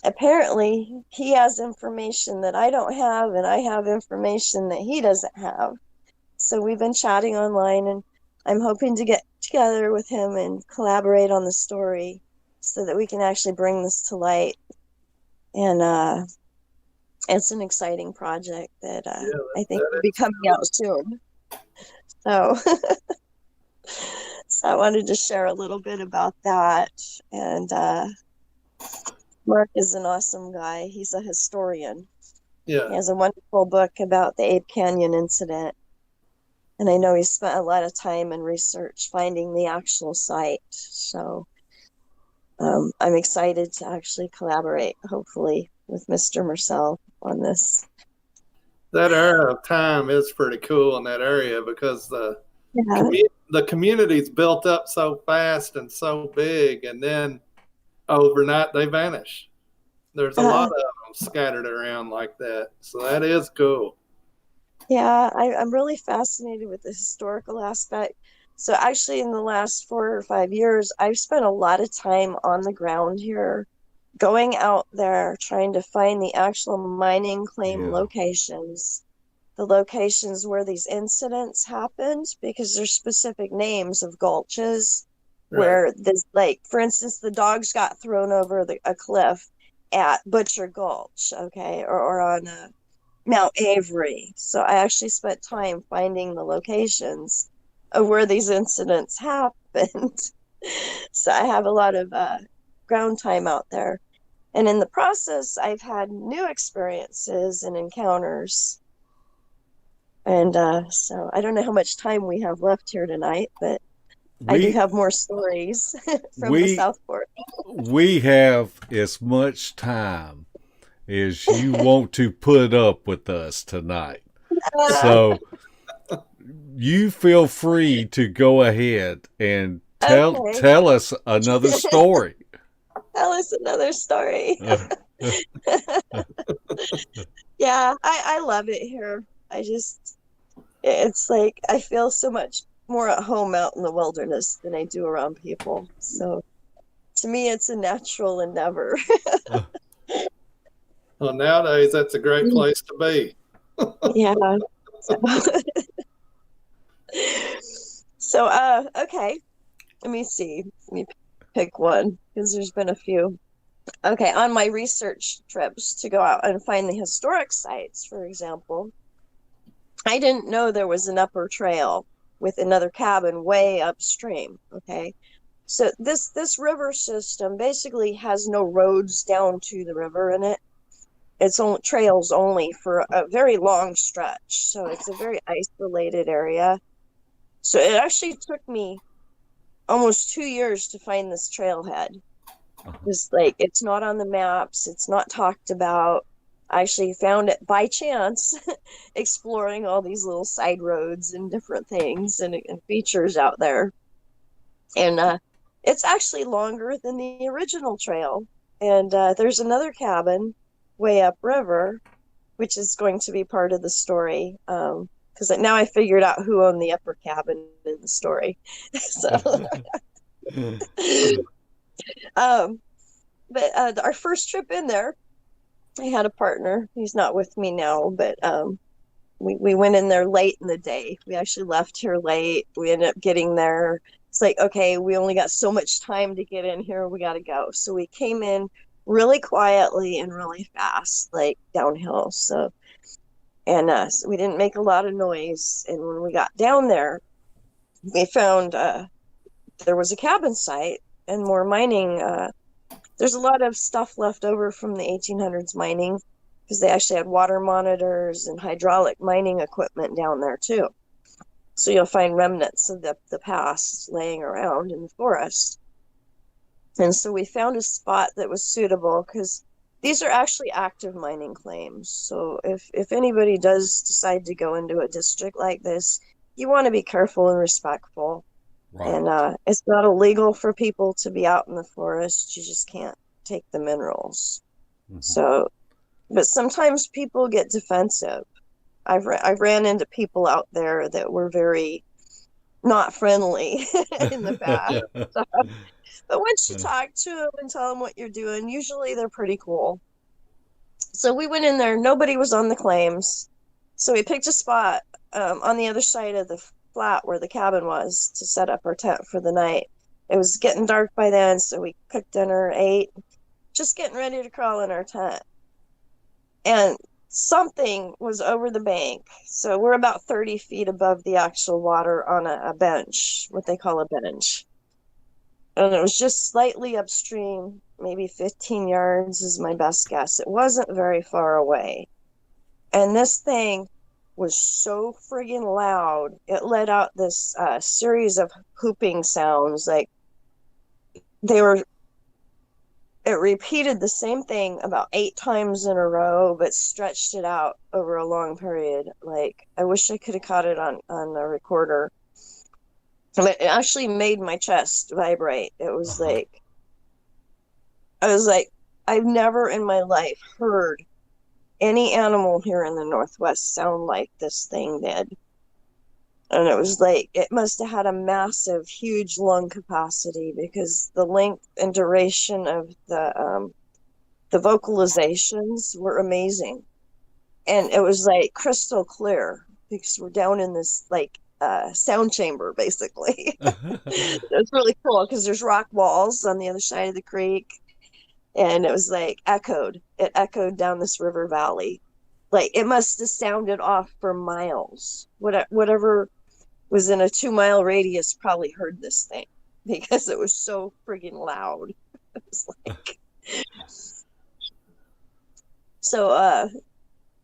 apparently he has information that I don't have, and I have information that he doesn't have. So we've been chatting online, and I'm hoping to get together with him and collaborate on the story so that we can actually bring this to light. And it's an exciting project that I think will be coming out soon. So so I wanted to share a little bit about that. And Marc is an awesome guy. He's a historian. Yeah. He has a wonderful book about the Ape Canyon incident. And I know he spent a lot of time and research finding the actual site. So I'm excited to actually collaborate, hopefully, with Mr. Marcel on this. That era of time is pretty cool in that area because the community's built up so fast and so big, and then overnight they vanish. There's a lot of them scattered around like that. So that is cool. Yeah, I'm really fascinated with the historical aspect. So actually, in the last 4 or 5 years, I've spent a lot of time on the ground here, going out there, trying to find the actual mining claim Yeah. locations, the locations where these incidents happened, because there's specific names of gulches Right. where this, like, for instance, the dogs got thrown over a cliff at Butcher Gulch, okay, or on Mount Avery. So I actually spent time finding the locations of where these incidents happened. So I have a lot of ground time out there. And in the process, I've had new experiences and encounters. And so I don't know how much time we have left here tonight, but I do We have more stories from the we Southport. we have as much time as you want to put up with us tonight. So you feel free to go ahead and Okay. tell us another story. Tell us another story. Yeah, I love it here. It's like I feel so much more at home out in the wilderness than I do around people. So to me, it's a natural endeavor. Well, nowadays that's a great place to be. Yeah. So, okay. Let me see. Let me pick one because there's been a few. Okay, on my research trips to go out and find the historic sites, for example, I didn't know there was an upper trail with another cabin way upstream. Okay. So this river system basically has no roads down to the river in it. It's on trails only for a very long stretch. So it's a very isolated area. So it actually took me almost 2 years to find this trailhead. It's like it's not on the maps, it's not talked about. I actually found it by chance exploring all these little side roads and different things and features out there. And it's actually longer than the original trail. And there's another cabin way upriver, which is going to be part of the story. Because now I figured out who owned the upper cabin in the story. So, um, but our first trip in there, I had a partner. He's not with me now, but we went in there late in the day. We actually left here late. We ended up getting there. It's like, okay, we only got so much time to get in here. We got to go. So we came in really quietly and really fast, like downhill. So we didn't make a lot of noise. And when we got down there, we found there was a cabin site and more mining. There's a lot of stuff left over from the 1800s mining because they actually had water monitors and hydraulic mining equipment down there too. So you'll find remnants of the past laying around in the forest. And so we found a spot that was suitable because these are actually active mining claims. So if anybody does decide to go into a district like this, you want to be careful and respectful. Right. And it's not illegal for people to be out in the forest. You just can't take the minerals. Mm-hmm. So, but sometimes people get defensive. I've ran into people out there that were very not friendly in the past. So, but once you talk to them and tell them what you're doing, usually they're pretty cool. So we went in there. Nobody was on the claims. So we picked a spot on the other side of the flat where the cabin was to set up our tent for the night. It was getting dark by then, so we cooked dinner, ate, just getting ready to crawl in our tent. And something was over the bank. So we're about 30 feet above the actual water on a bench, what they call a bench. And it was just slightly upstream, maybe 15 yards is my best guess. It wasn't very far away. And this thing was so friggin' loud. It let out this series of whooping sounds. Like it repeated the same thing about 8 times in a row, but stretched it out over a long period. Like, I wish I could have caught it on a recorder. But it actually made my chest vibrate. It was like, I've never in my life heard any animal here in the Northwest sound like this thing did. And it was like, it must have had a massive, huge lung capacity because the length and duration of the vocalizations were amazing. And it was like crystal clear because we're down in this like sound chamber, basically. It's really cool because there's rock walls on the other side of the creek. And it was like it echoed down this river valley. Like it must have sounded off for miles. Whatever was in a 2-mile radius probably heard this thing because it was so friggin' loud. It was like, so,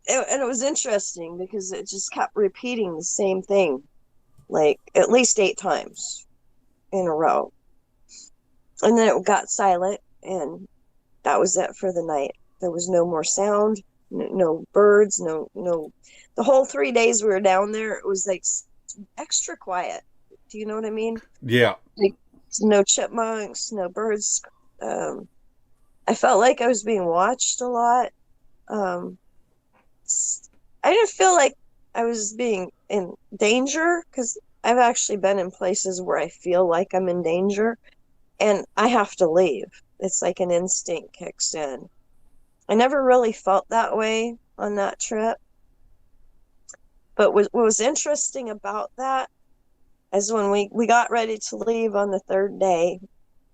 and it was interesting because it just kept repeating the same thing, like at least 8 times in a row. And then it got silent, and that was it for the night. There was no more sound, no birds, no. The whole 3 days we were down there, it was like extra quiet. Do you know what I mean? Yeah. Like no chipmunks, no birds. I felt like I was being watched a lot. I didn't feel like I was being in danger because I've actually been in places where I feel like I'm in danger and I have to leave. It's like an instinct kicks in. I never really felt that way on that trip. But what was interesting about that is when we got ready to leave on the 3rd day,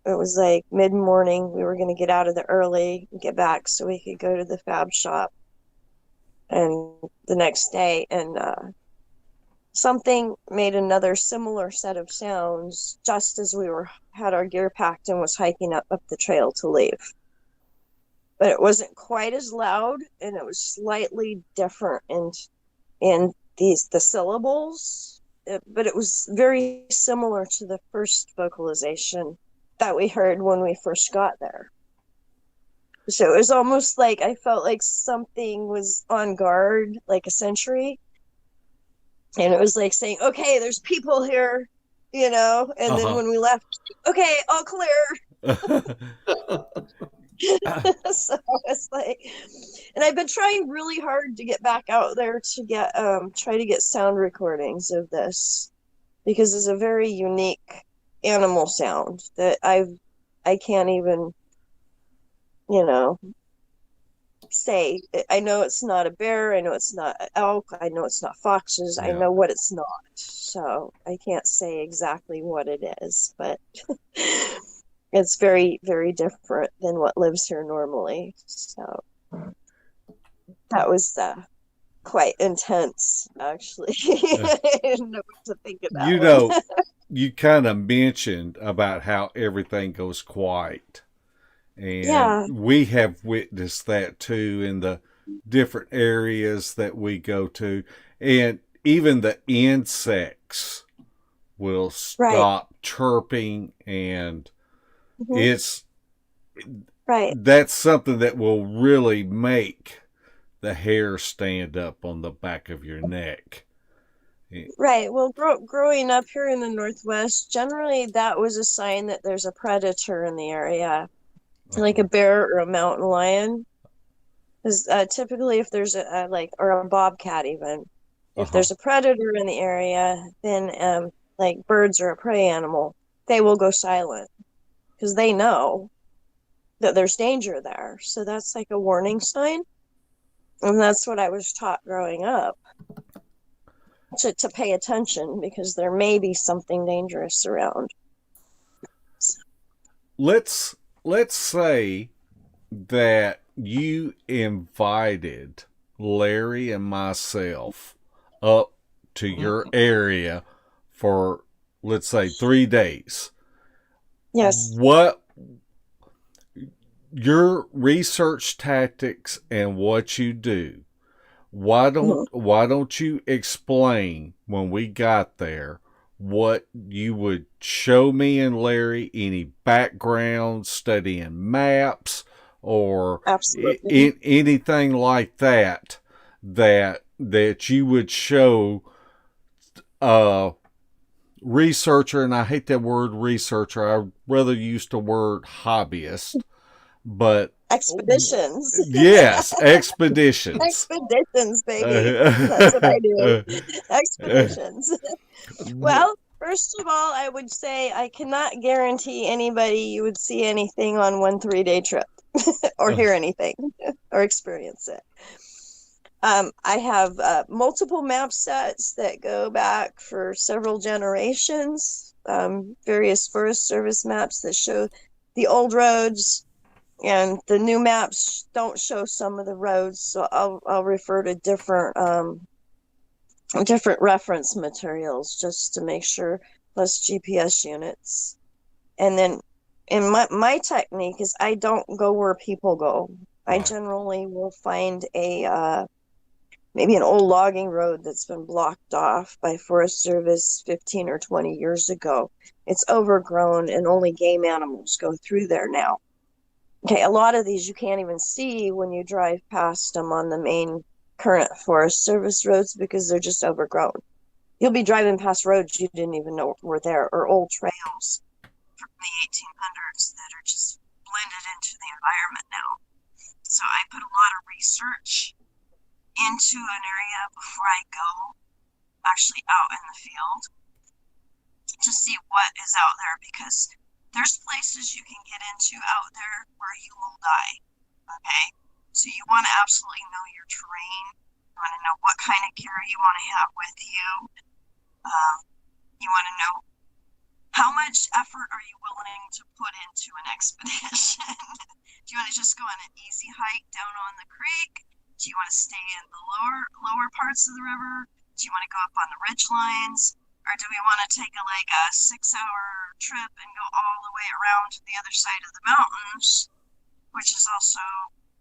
it was like mid-morning. We were going to get out of there early and get back so we could go to the fab shop. And the next day, and something made another similar set of sounds just as we had our gear packed and was hiking up the trail to leave. But it wasn't quite as loud, and it was slightly different in the syllables, but it was very similar to the first vocalization that we heard when we first got there. So it was almost like I felt like something was on guard, like a sentry. And it was like saying, okay, there's people here, and then when we left, okay, all clear. So it's like, and I've been trying really hard to get back out there to get try to get sound recordings of this because it's a very unique animal sound that I can't even say. I know it's not a bear, I know it's not an elk, I know it's not foxes, yeah. I know what it's not, so I can't say exactly what it is, but it's very, very different than what lives here normally. So that was quite intense, actually. I didn't know what to think about. You kind of mentioned about how everything goes quiet. And we have witnessed that too in the different areas that we go to. And even the insects will stop chirping, and it's that's something that will really make the hair stand up on the back of your neck. Right. Well, growing up here in the Northwest, generally that was a sign that there's a predator in the area, like a bear or a mountain lion. Because typically, if there's or a bobcat, even if there's a predator in the area, then like birds or a prey animal, they will go silent because they know that there's danger there. So that's like a warning sign, and that's what I was taught growing up. To pay attention because there may be something dangerous around. Let's say that you invited Larry and myself up to your area for, let's say, 3 days. Yes. What your research tactics and what you do? Why don't you explain when we got there what you would show me and Larry, any background, studying maps, or anything like that you would show a researcher, and I hate that word researcher, I'd rather use the word hobbyist, but expeditions. Yes, expeditions. Expeditions, baby. That's what I do. Expeditions. Well, first of all, I would say I cannot guarantee anybody you would see anything on 1 3-day trip or hear anything or experience it. I have multiple map sets that go back for several generations, various Forest Service maps that show the old roads, and the new maps don't show some of the roads, so I'll refer to different reference materials just to make sure, plus GPS units. And then in my technique is I don't go where people go. I generally will find a maybe an old logging road that's been blocked off by Forest Service 15 or 20 years ago. It's overgrown and only game animals go through there now. Okay, a lot of these you can't even see when you drive past them on the main current Forest Service roads because they're just overgrown. You'll be driving past roads you didn't even know were there, or old trails from the 1800s that are just blended into the environment now. So I put a lot of research into an area before I go actually out in the field to see what is out there, because there's places you can get into out there where you will die. Okay, so you want to absolutely know your terrain. You want to know what kind of gear you want to have with you. You want to know how much effort are you willing to put into an expedition. Do you want to just go on an easy hike down on the creek? Do you want to stay in the lower parts of the river? Do you want to go up on the ridge lines? Or do we want to take a 6-hour trip and go all the way around to the other side of the mountains, which is also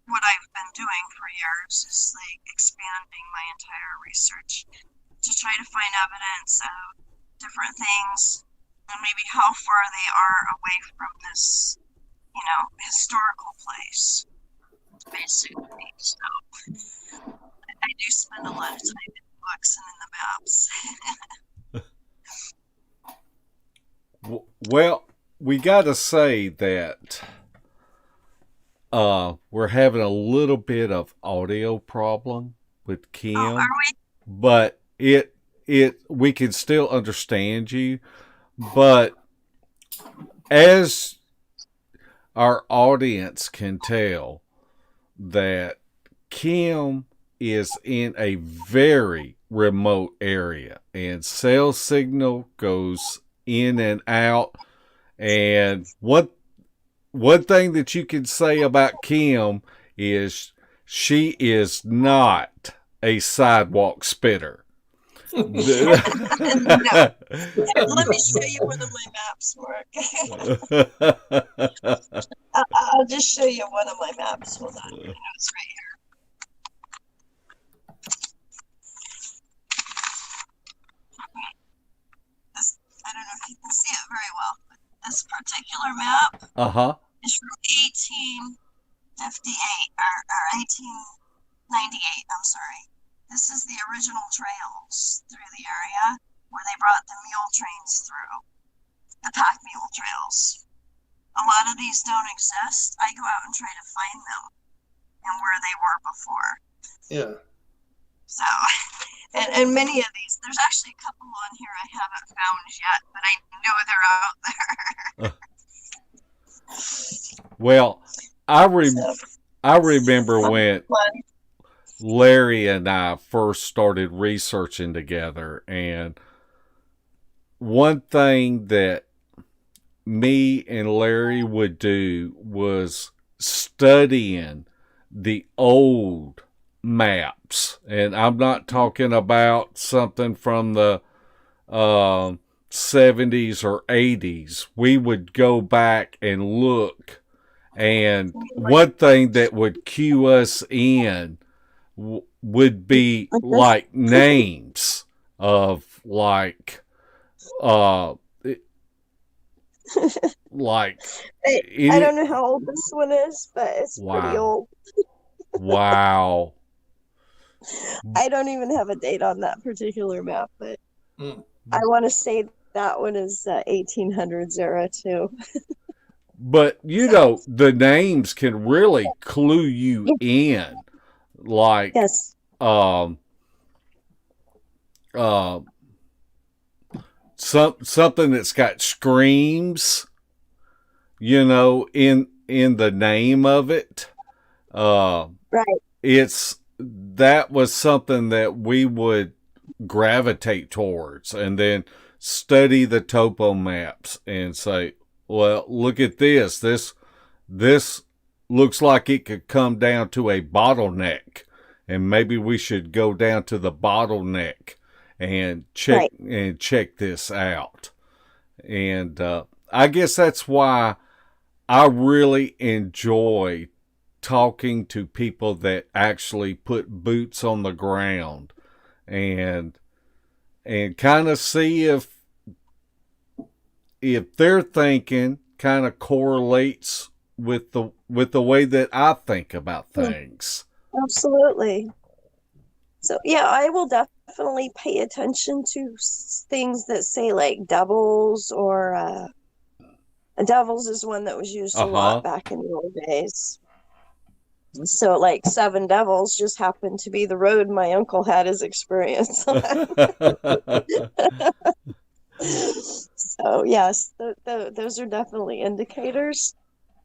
what I've been doing for years, is expanding my entire research to try to find evidence of different things and maybe how far they are away from this, historical place, basically. So I do spend a lot of time in books and in the maps. Well, we got to say that we're having a little bit of audio problem with Khym, are we? but we can still understand you. But as our audience can tell, that Khym is in a very remote area, and cell signal goes in and out. And one thing that you can say about Khym is she is not a sidewalk spitter. No. Let me show you one of my maps, Marc. I'll just show you one of my maps. Hold on. It's right here. I don't know if you can see it very well, but this particular map is from 1858, or 1898, I'm sorry. This is the original trails through the area where they brought the mule trains through, the pack mule trails. A lot of these don't exist. I go out and try to find them and where they were before. Yeah. So, and many of these, there's actually a couple on here I haven't found yet, but I know they're out there. Well, I remember when Larry and I first started researching together, and one thing that me and Larry would do was studying the old maps. And I'm not talking about something from the 70s or 80s. We would go back and look, and one thing that would cue us in would be names of I don't know how old this one is, but it's pretty old. Wow. I don't even have a date on that particular map, but I want to say that one is 1800s era too. But the names can really clue you in. Yes. something that's got screams, in the name of it. Right. That was something that we would gravitate towards, and then study the topo maps and say, well, look at this. This looks like it could come down to a bottleneck, and maybe we should go down to the bottleneck and check this out. And I guess that's why I really enjoy talking to people that actually put boots on the ground, and kind of see if their thinking kind of correlates with the way that I think about things. Absolutely. So yeah, I will definitely pay attention to things that say like devils, or devils is one that was used a lot back in the old days. So like 7 devils just happened to be the road my uncle had his experience on. So yes, those are definitely indicators.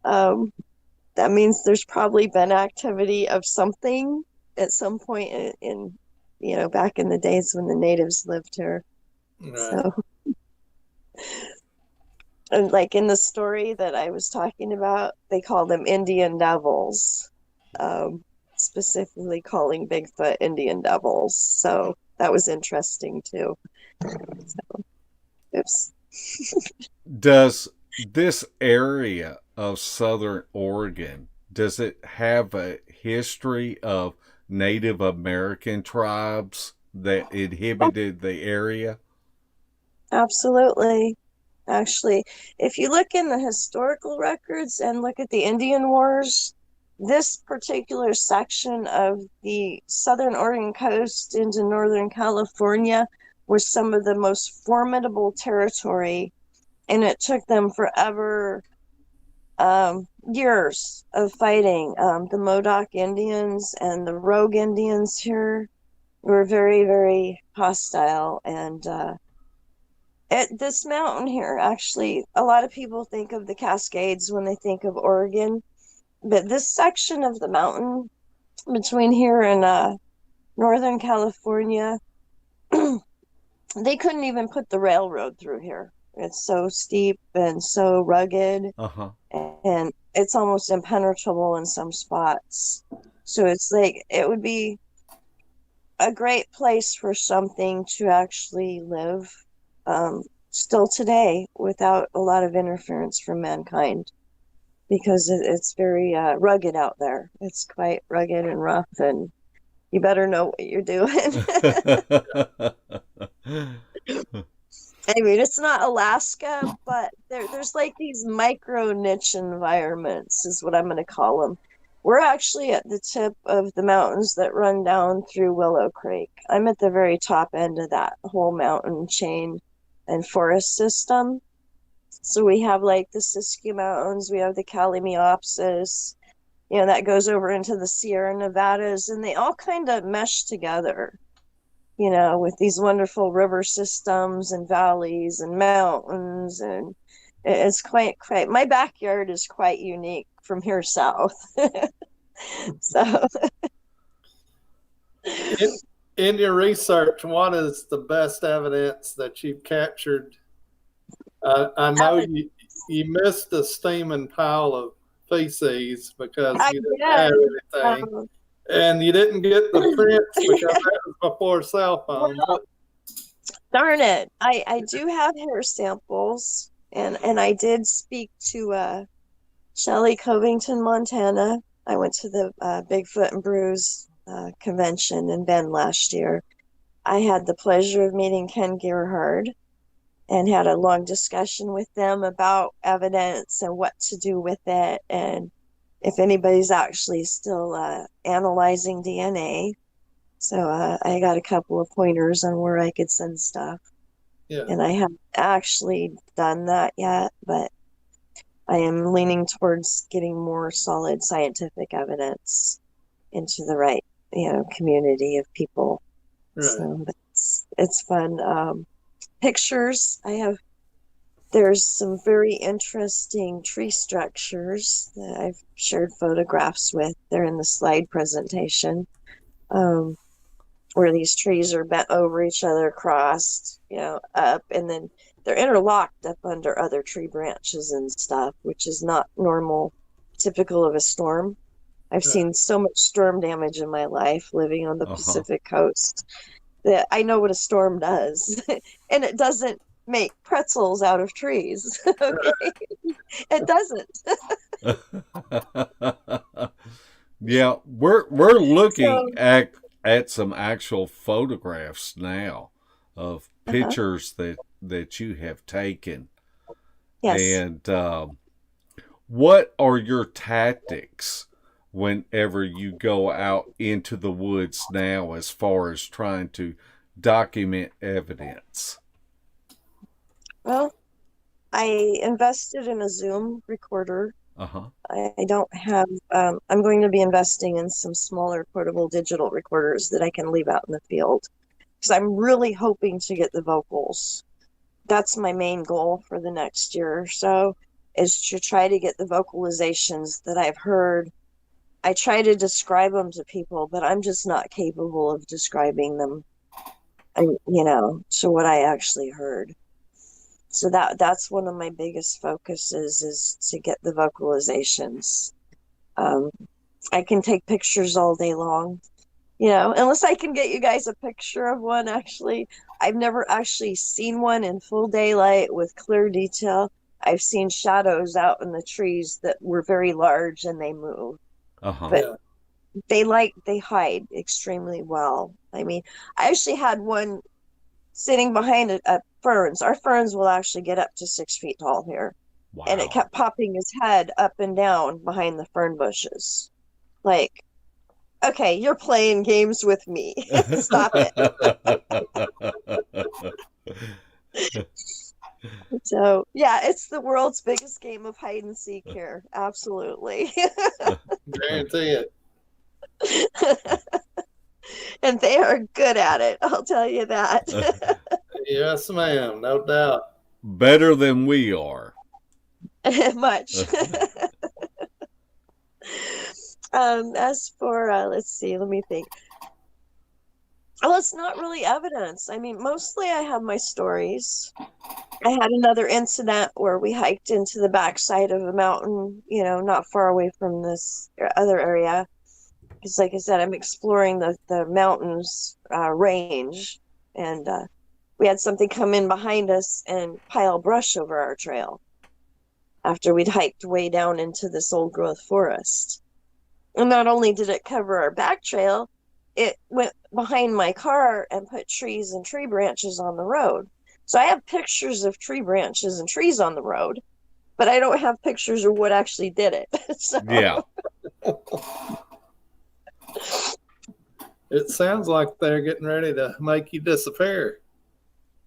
That means there's probably been activity of something at some point in back in the days when the natives lived here. Right. So, and like in the story that I was talking about, they call them Indian devils, specifically calling Bigfoot Indian devils. So that was interesting too. So, oops. Does this area of Southern Oregon, does it have a history of Native American tribes that inhabited the area? Absolutely. Actually, if you look in the historical records and look at the Indian Wars, this particular section of the Southern Oregon coast into Northern California was some of the most formidable territory, and it took them forever, years of fighting. The Modoc Indians and the Rogue Indians here were very, very hostile. And this mountain here, actually, a lot of people think of the Cascades when they think of Oregon, but this section of the mountain between here and Northern California, they couldn't even put the railroad through here. It's so steep and so rugged, and it's almost impenetrable in some spots. So it's like it would be a great place for something to actually live still today without a lot of interference from mankind, because it's very rugged out there. It's quite rugged and rough, and you better know what you're doing. I mean, it's not Alaska, but there's like these micro niche environments is what I'm going to call them. We're actually at the tip of the mountains that run down through Willow Creek. I'm at the very top end of that whole mountain chain and forest system. So we have like the Siskiyou Mountains, we have the Kalmiopsis, that goes over into the Sierra Nevadas, and they all kind of mesh together, with these wonderful river systems and valleys and mountains. And it's quite, my backyard is quite unique from here south. So in your research, what is the best evidence that you've captured? I know you missed the steaming pile of feces because you didn't have anything. And you didn't get the prints because that was before cell phones. Well, darn it. I do have hair samples, and I did speak to Shelley Covington, Montana. I went to the Bigfoot and Brews convention in Bend last year. I had the pleasure of meeting Ken Gerhard and had a long discussion with them about evidence and what to do with it, and if anybody's actually still analyzing DNA. So I got a couple of pointers on where I could send stuff. Yeah. And I haven't actually done that yet, but I am leaning towards getting more solid scientific evidence into the right, community of people. Right. So it's fun. pictures. There's some very interesting tree structures that I've shared photographs with. They're in the slide presentation, where these trees are bent over each other, crossed, up, and then they're interlocked up under other tree branches and stuff, which is not normal, typical of a storm. I've seen so much storm damage in my life living on the Pacific coast that I know what a storm does. And it doesn't make pretzels out of trees. Okay? It doesn't. Yeah, we're looking at some actual photographs now of pictures that you have taken. Yes. And what are your tactics whenever you go out into the woods now as far as trying to document evidence? Well, I invested in a Zoom recorder. I don't have, I'm going to be investing in some smaller portable digital recorders that I can leave out in the field, because I'm really hoping to get the vocals. That's my main goal for the next year or so, is to try to get the vocalizations that I've heard. I try to describe them to people, but I'm just not capable of describing them, to what I actually heard. So that's one of my biggest focuses, is to get the vocalizations. I can take pictures all day long, unless I can get you guys a picture of one. Actually, I've never actually seen one in full daylight with clear detail. I've seen shadows out in the trees that were very large and they move. But they hide extremely well. I mean, I actually had one sitting behind a ferns. Our ferns will actually get up to 6 feet tall here. Wow. And it kept popping his head up and down behind the fern bushes. Like, okay, you're playing games with me. Stop it. So, yeah, it's the world's biggest game of hide and seek here. Absolutely. Guarantee it. And they are good at it, I'll tell you that. Yes, ma'am, no doubt. Better than we are. Much. As for, let's see, let me think. Well, it's not really evidence. I mean, mostly I have my stories. I had another incident where we hiked into the backside of a mountain, not far away from this other area. Because, like I said, I'm exploring the mountains range, and we had something come in behind us and pile brush over our trail after we'd hiked way down into this old growth forest. And not only did it cover our back trail, it went behind my car and put trees and tree branches on the road. So I have pictures of tree branches and trees on the road, but I don't have pictures of what actually did it. So. Yeah. It sounds like they're getting ready to make you disappear.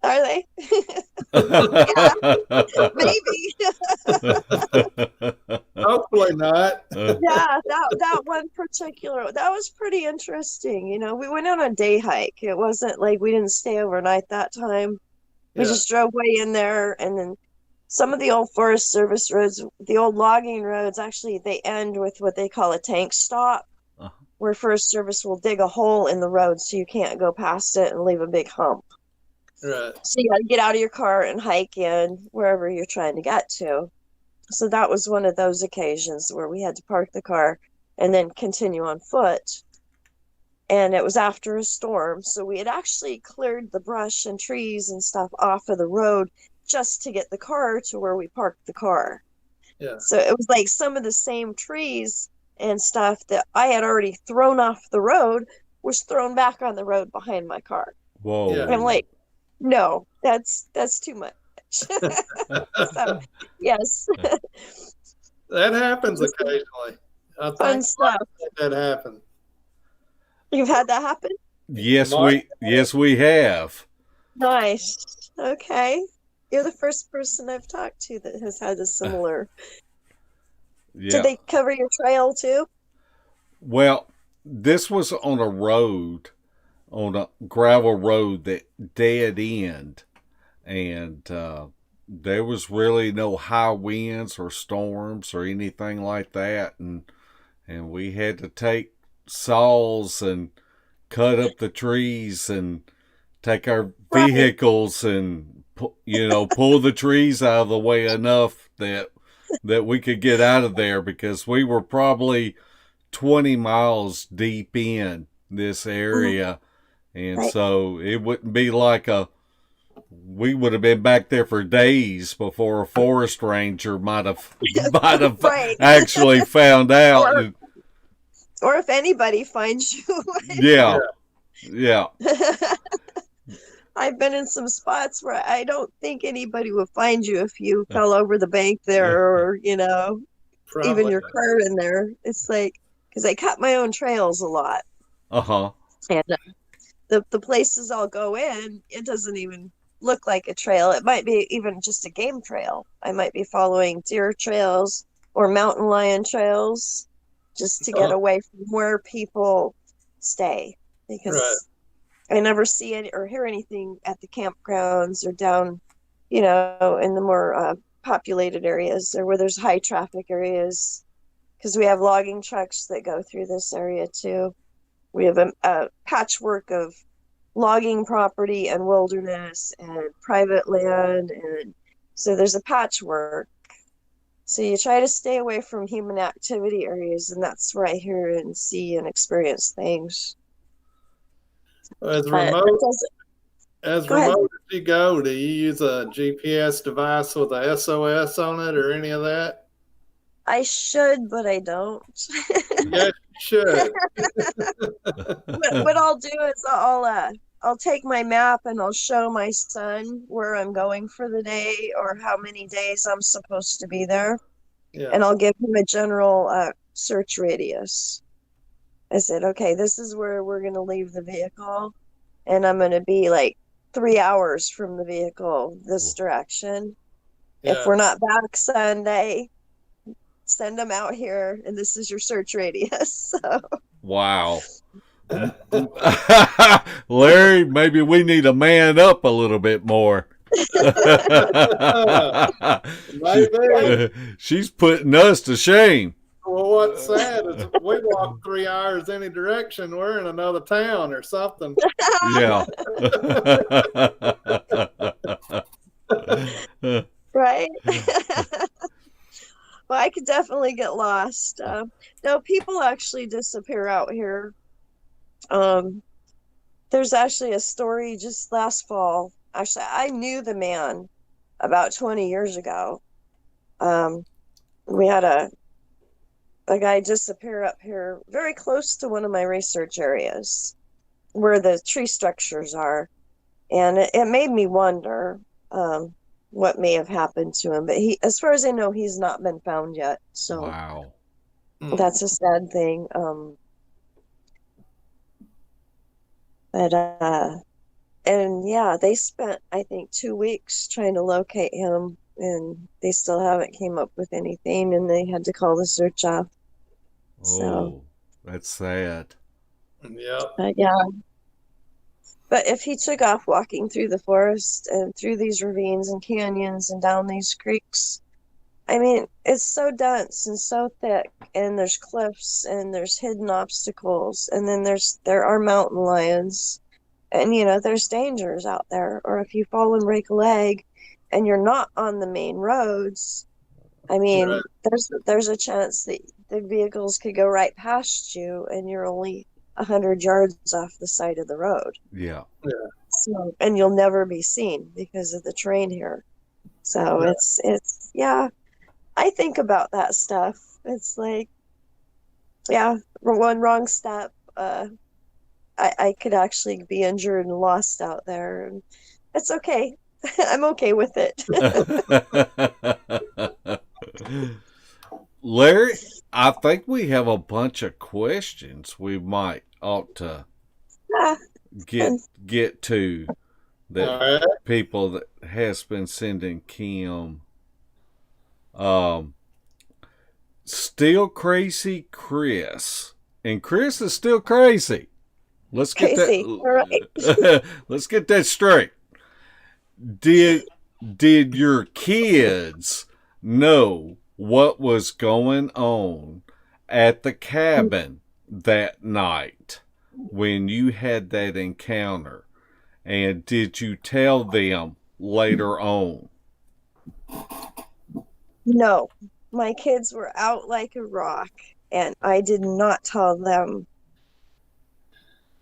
Are they? Yeah, maybe. Hopefully not. Yeah, that one particular, that was pretty interesting. We went on a day hike. It wasn't like we didn't stay overnight that time. We just drove way in there, and then some of the old Forest Service roads, the old logging roads, actually they end with what they call a tank stop, where Forest Service will dig a hole in the road so you can't go past it and leave a big hump. Right. So you got to get out of your car and hike in wherever you're trying to get to. So that was one of those occasions where we had to park the car and then continue on foot. And it was after a storm, so we had actually cleared the brush and trees and stuff off of the road just to get the car to where we parked the car. Yeah. So it was like some of the same trees and stuff that I had already thrown off the road was thrown back on the road behind my car. Whoa. Yeah. And I'm like, no, that's too much. So, yes. That happens occasionally. I Fun think stuff. that happened. You've had that happen? Yes, Marc? we have. Nice. Okay. You're the first person I've talked to that has had a similar. Yeah. Did they cover your trail too? Well, this was on a road, on a gravel road that dead end. and there was really no high winds or storms or anything like that, and we had to take saws and cut up the trees and take our vehicles and pull the trees out of the way enough that we could get out of there, because we were probably 20 miles deep in this area. And so it wouldn't be like we would have been back there for days before a forest ranger might have actually found out. Or if anybody finds you. Yeah. I've been in some spots where I don't think anybody would find you if you fell over the bank there, or, Probably even your car in there. It's like, because I cut my own trails a lot. Uh-huh. And the places I'll go in, it doesn't even look like a trail. It might be even just a game trail. I might be following deer trails or mountain lion trails just to get away from where people stay, because I never see any or hear anything at the campgrounds or down, in the more populated areas, or where there's high traffic areas, because we have logging trucks that go through this area too. We have a patchwork of logging property and wilderness and private land, and so there's a patchwork. So you try to stay away from human activity areas, and that's where I hear and see and experience things. As remote as you go, do you use a GPS device with a SOS on it or any of that? I should, but I don't. Yes, you should. What I'll do is I'll take my map and I'll show my son where I'm going for the day or how many days I'm supposed to be there. Yeah. And I'll give him a general search radius. I said, okay, this is where we're going to leave the vehicle, and I'm going to be like 3 hours from the vehicle this direction. Yeah. If we're not back Sunday, send them out here, and this is your search radius. So. Wow. Larry, maybe we need to man up a little bit more. She's putting us to shame. Well, what's sad is if we walk 3 hours any direction, we're in another town or something. Yeah. Right? Well, I could definitely get lost. No, people actually disappear out here. There's actually a story just last fall. Actually, I knew the man about 20 years ago. We had a guy disappear up here very close to one of my research areas where the tree structures are. And it made me wonder what may have happened to him. But as far as I know, he's not been found yet. So wow. That's a sad thing. And yeah, they spent, I think, 2 weeks trying to locate him, and they still haven't came up with anything, and they had to call the search off. Oh, that's sad. Yeah. Yeah. But if he took off walking through the forest and through these ravines and canyons and down these creeks, I mean, it's so dense and so thick, and there's cliffs and there's hidden obstacles, and then there are mountain lions, and there's dangers out there. Or if you fall and break a leg and you're not on the main roads, I mean, Right. there's a chance that the vehicles could go right past you and you're only 100 yards off the side of the road. Yeah. So, and you'll never be seen because of the terrain here. So it's I think about that stuff. It's like, one wrong step, I could actually be injured and lost out there. And it's okay. I'm okay with it. Larry, I think we have a bunch of questions we ought to get to that people that has been sending Khym. Still crazy Chris. And Chris is still crazy. Let's get Crazy. that. Let's get that straight. did did your kids know what was going on at the cabin that night when you had that encounter? And did you tell them later on? No, my kids were out like a rock, and I did not tell them.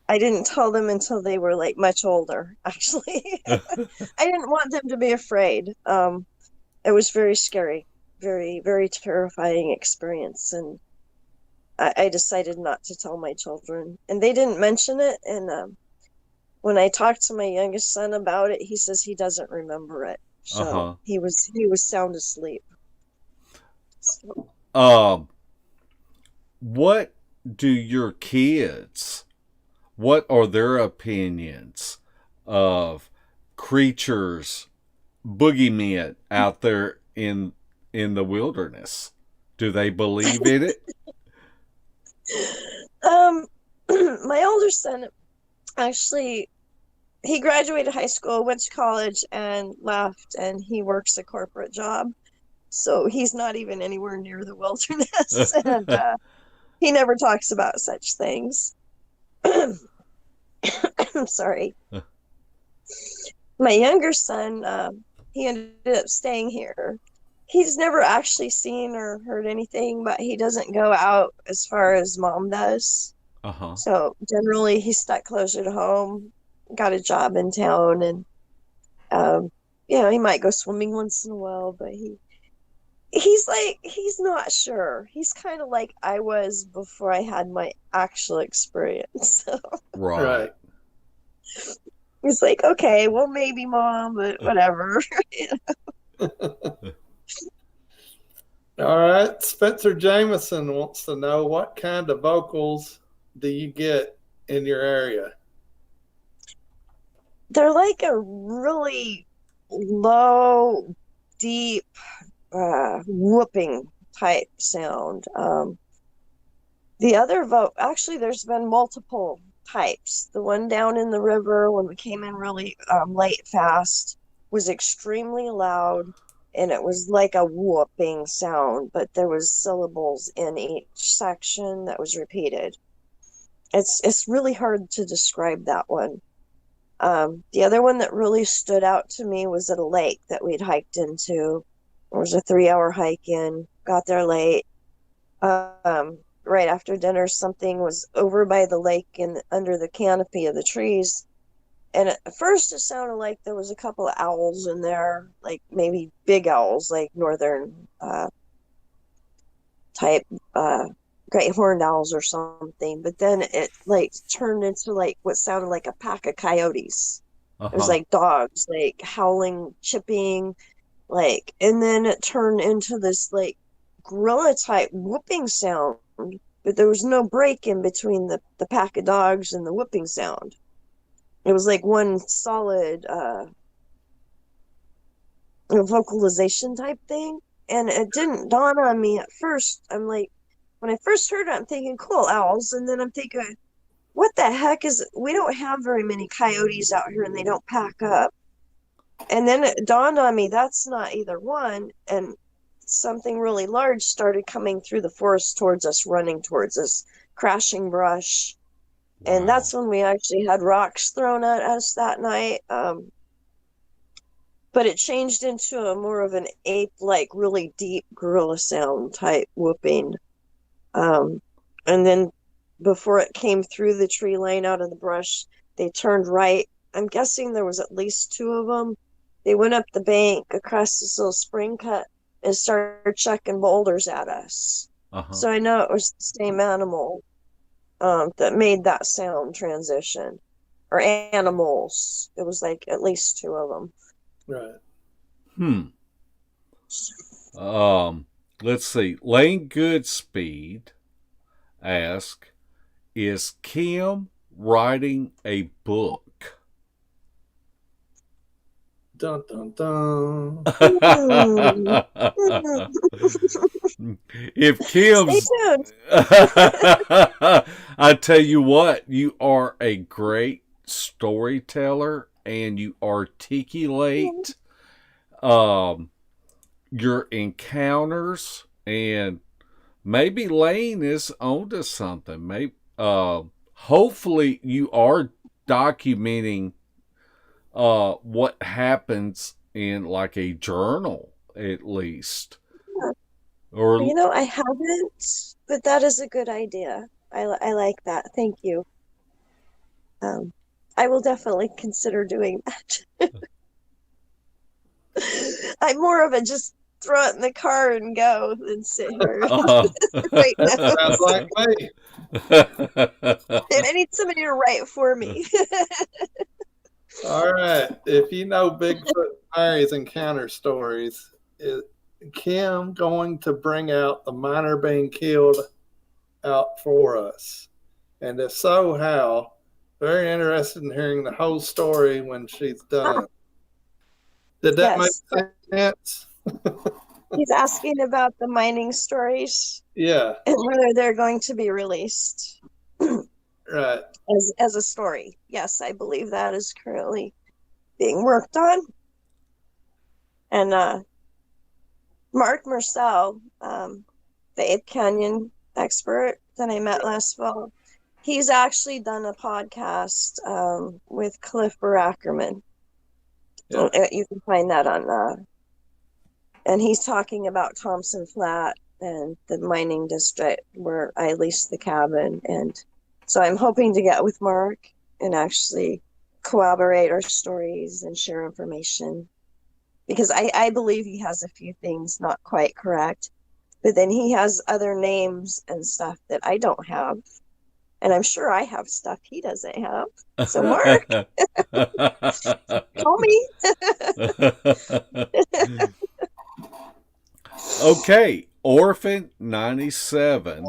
I didn't tell them until they were like much older, actually. I didn't want them to be afraid. It was very scary, very, very terrifying experience. And I decided not to tell my children. And they didn't mention it. And when I talked to my youngest son about it, he says he doesn't remember it. So Uh-huh. he was sound asleep. So, What do your kids, what are their opinions of creatures, boogeymen out there in the wilderness? Do they believe in it? my older son actually, he graduated high school, went to college, and left, and he works a corporate job. So he's not even anywhere near the wilderness, and he never talks about such things. I'm sorry. My younger son, he ended up staying here. He's never actually seen or heard anything, but he doesn't go out as far as mom does. Uh-huh. So generally, he's stuck closer to home, got a job in town, and he might go swimming once in a while, but he's not sure. He's kind of like I was before I had my actual experience. So Right. he's like, okay, well, maybe mom, but whatever. All right. Spencer Jameson wants to know, what kind of vocals do you get in your area? They're like a really low, deep, whooping type sound. The other actually, there's been multiple types. The one down in the river when we came in really late fast was extremely loud, and it was like a whooping sound, but there was syllables in each section that was repeated. It's really hard to describe that one. The other one that really stood out to me was at a lake that we'd hiked into. It was a 3-hour hike in, got there late. Right after dinner, something was over by the lake and under the canopy of the trees. And at first it sounded like there was a couple of owls in there, like maybe big owls, like northern type great horned owls or something. But then it like turned into like what sounded like a pack of coyotes. Uh-huh. It was like dogs, like howling, chipping, like, and then it turned into this like gorilla type whooping sound, but there was no break in between the pack of dogs and the whooping sound. It was like one solid vocalization type thing. And it didn't dawn on me at first. I'm like, when I first heard it, I'm thinking, cool, owls. And then I'm thinking, what the heck is it? We don't have very many coyotes out here and they don't pack up. And then it dawned on me, that's not either one. And something really large started coming through the forest towards us, running towards us, crashing brush. Wow. And that's when we actually had rocks thrown at us that night. But it changed into a more of an ape-like, really deep gorilla sound type whooping. And then before it came through the tree line out of the brush, they turned right. I'm guessing there was at least 2 of them. They went up the bank across this little spring cut and started chucking boulders at us. Uh-huh. So I know it was the same animal that made that sound transition. Or animals. It was like at least 2 of them. Right. Let's see. Lane Goodspeed asks, is Khym writing a book? Dun, dun, dun. If Khym's... I tell you what, you are a great storyteller and you articulate your encounters, and maybe Lane is onto something. Maybe, hopefully, you are documenting what happens in like a journal, at least. Or I haven't, but that is a good idea. I like that. Thank you. I will definitely consider doing that. I'm more of a just throw it in the car and go than sit here right now. Sounds like me. I need somebody to write for me. All right. If you know Bigfoot Mary's encounter stories, is Khym going to bring out the miner being killed out for us? And if so, how? Very interested in hearing the whole story when she's done. Did that make sense? He's asking about the mining stories. Yeah. And whether they're going to be released. Right. As a story. Yes, I believe that is currently being worked on. And Marcel, the Ape Canyon expert that I met last fall, he's actually done a podcast with Cliff Barackerman. Yeah. You can find that on and he's talking about Thompson Flat and the mining district where I leased the cabin. And so I'm hoping to get with Marc and actually corroborate our stories and share information, because I believe he has a few things not quite correct, but then he has other names and stuff that I don't have. And I'm sure I have stuff he doesn't have. So Marc, call me. Okay, Orphan 97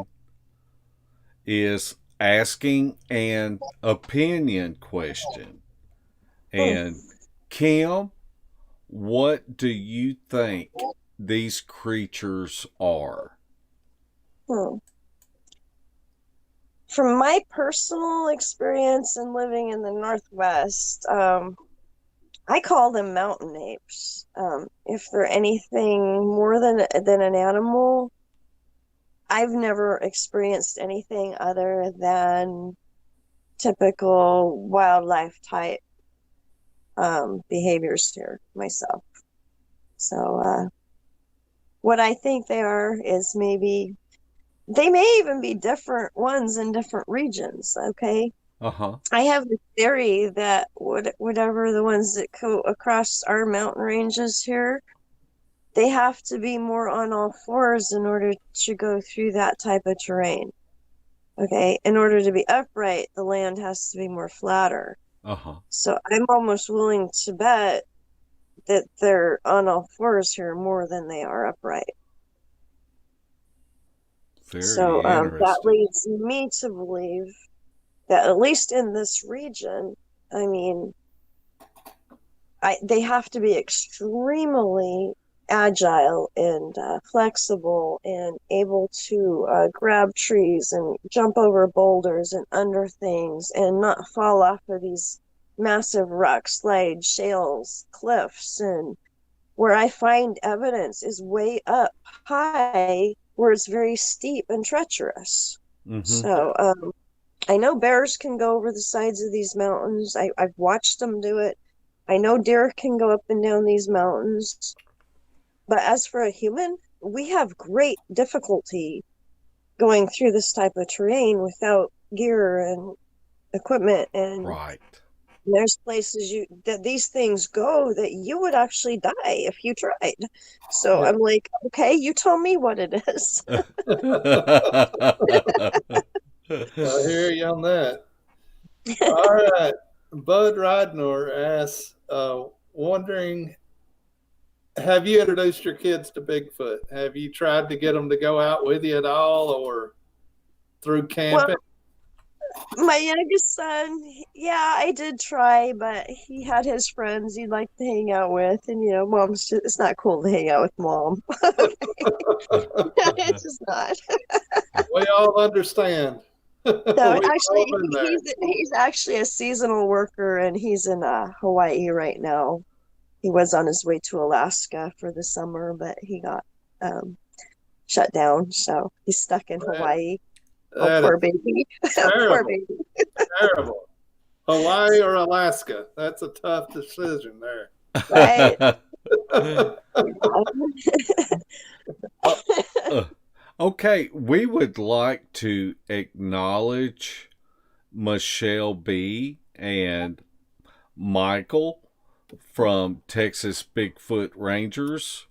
is asking an opinion question. And Khym, what do you think these creatures are? From my personal experience in living in the Northwest, I call them mountain apes. If they're anything more than an animal, I've never experienced anything other than typical wildlife type behaviors here myself. So what I think they are is maybe they may even be different ones in different regions. Okay. I have the theory that whatever the ones that go across our mountain ranges here, they have to be more on all fours in order to go through that type of terrain. Okay. In order to be upright, the land has to be more flatter. So I'm almost willing to bet that they're on all fours here more than they are upright. So that leads me to believe that at least in this region, I mean, they have to be extremely agile and flexible and able to grab trees and jump over boulders and under things and not fall off of these massive rock slides, shales, cliffs. And where I find evidence is way up high where it's very steep and treacherous. So I know bears can go over the sides of these mountains. I've watched them do it. I know deer can go up and down these mountains. But as for a human, we have great difficulty going through this type of terrain without gear and equipment. And there's places that these things go that you would actually die if you tried. So I'm like, okay, you tell me what it is. I hear you on that. All right. Bud Rodnor asks, wondering, have you introduced your kids to Bigfoot? Have you tried to get them to go out with you at all or through camping? Well, my youngest son, yeah, I did try, but he had his friends he'd like to hang out with. And, it's not cool to hang out with mom. It's just not. We all understand. So We've actually, all been there. he's actually a seasonal worker, and he's in Hawaii right now. He was on his way to Alaska for the summer, but he got um, shut down, so he's stuck in That, Hawaii. Oh, that poor is baby. Poor terrible, baby. terrible. Hawaii or Alaska? That's a tough decision there. Right. Okay, we would like to acknowledge Michelle B. and Michael from Texas Bigfoot Rangers.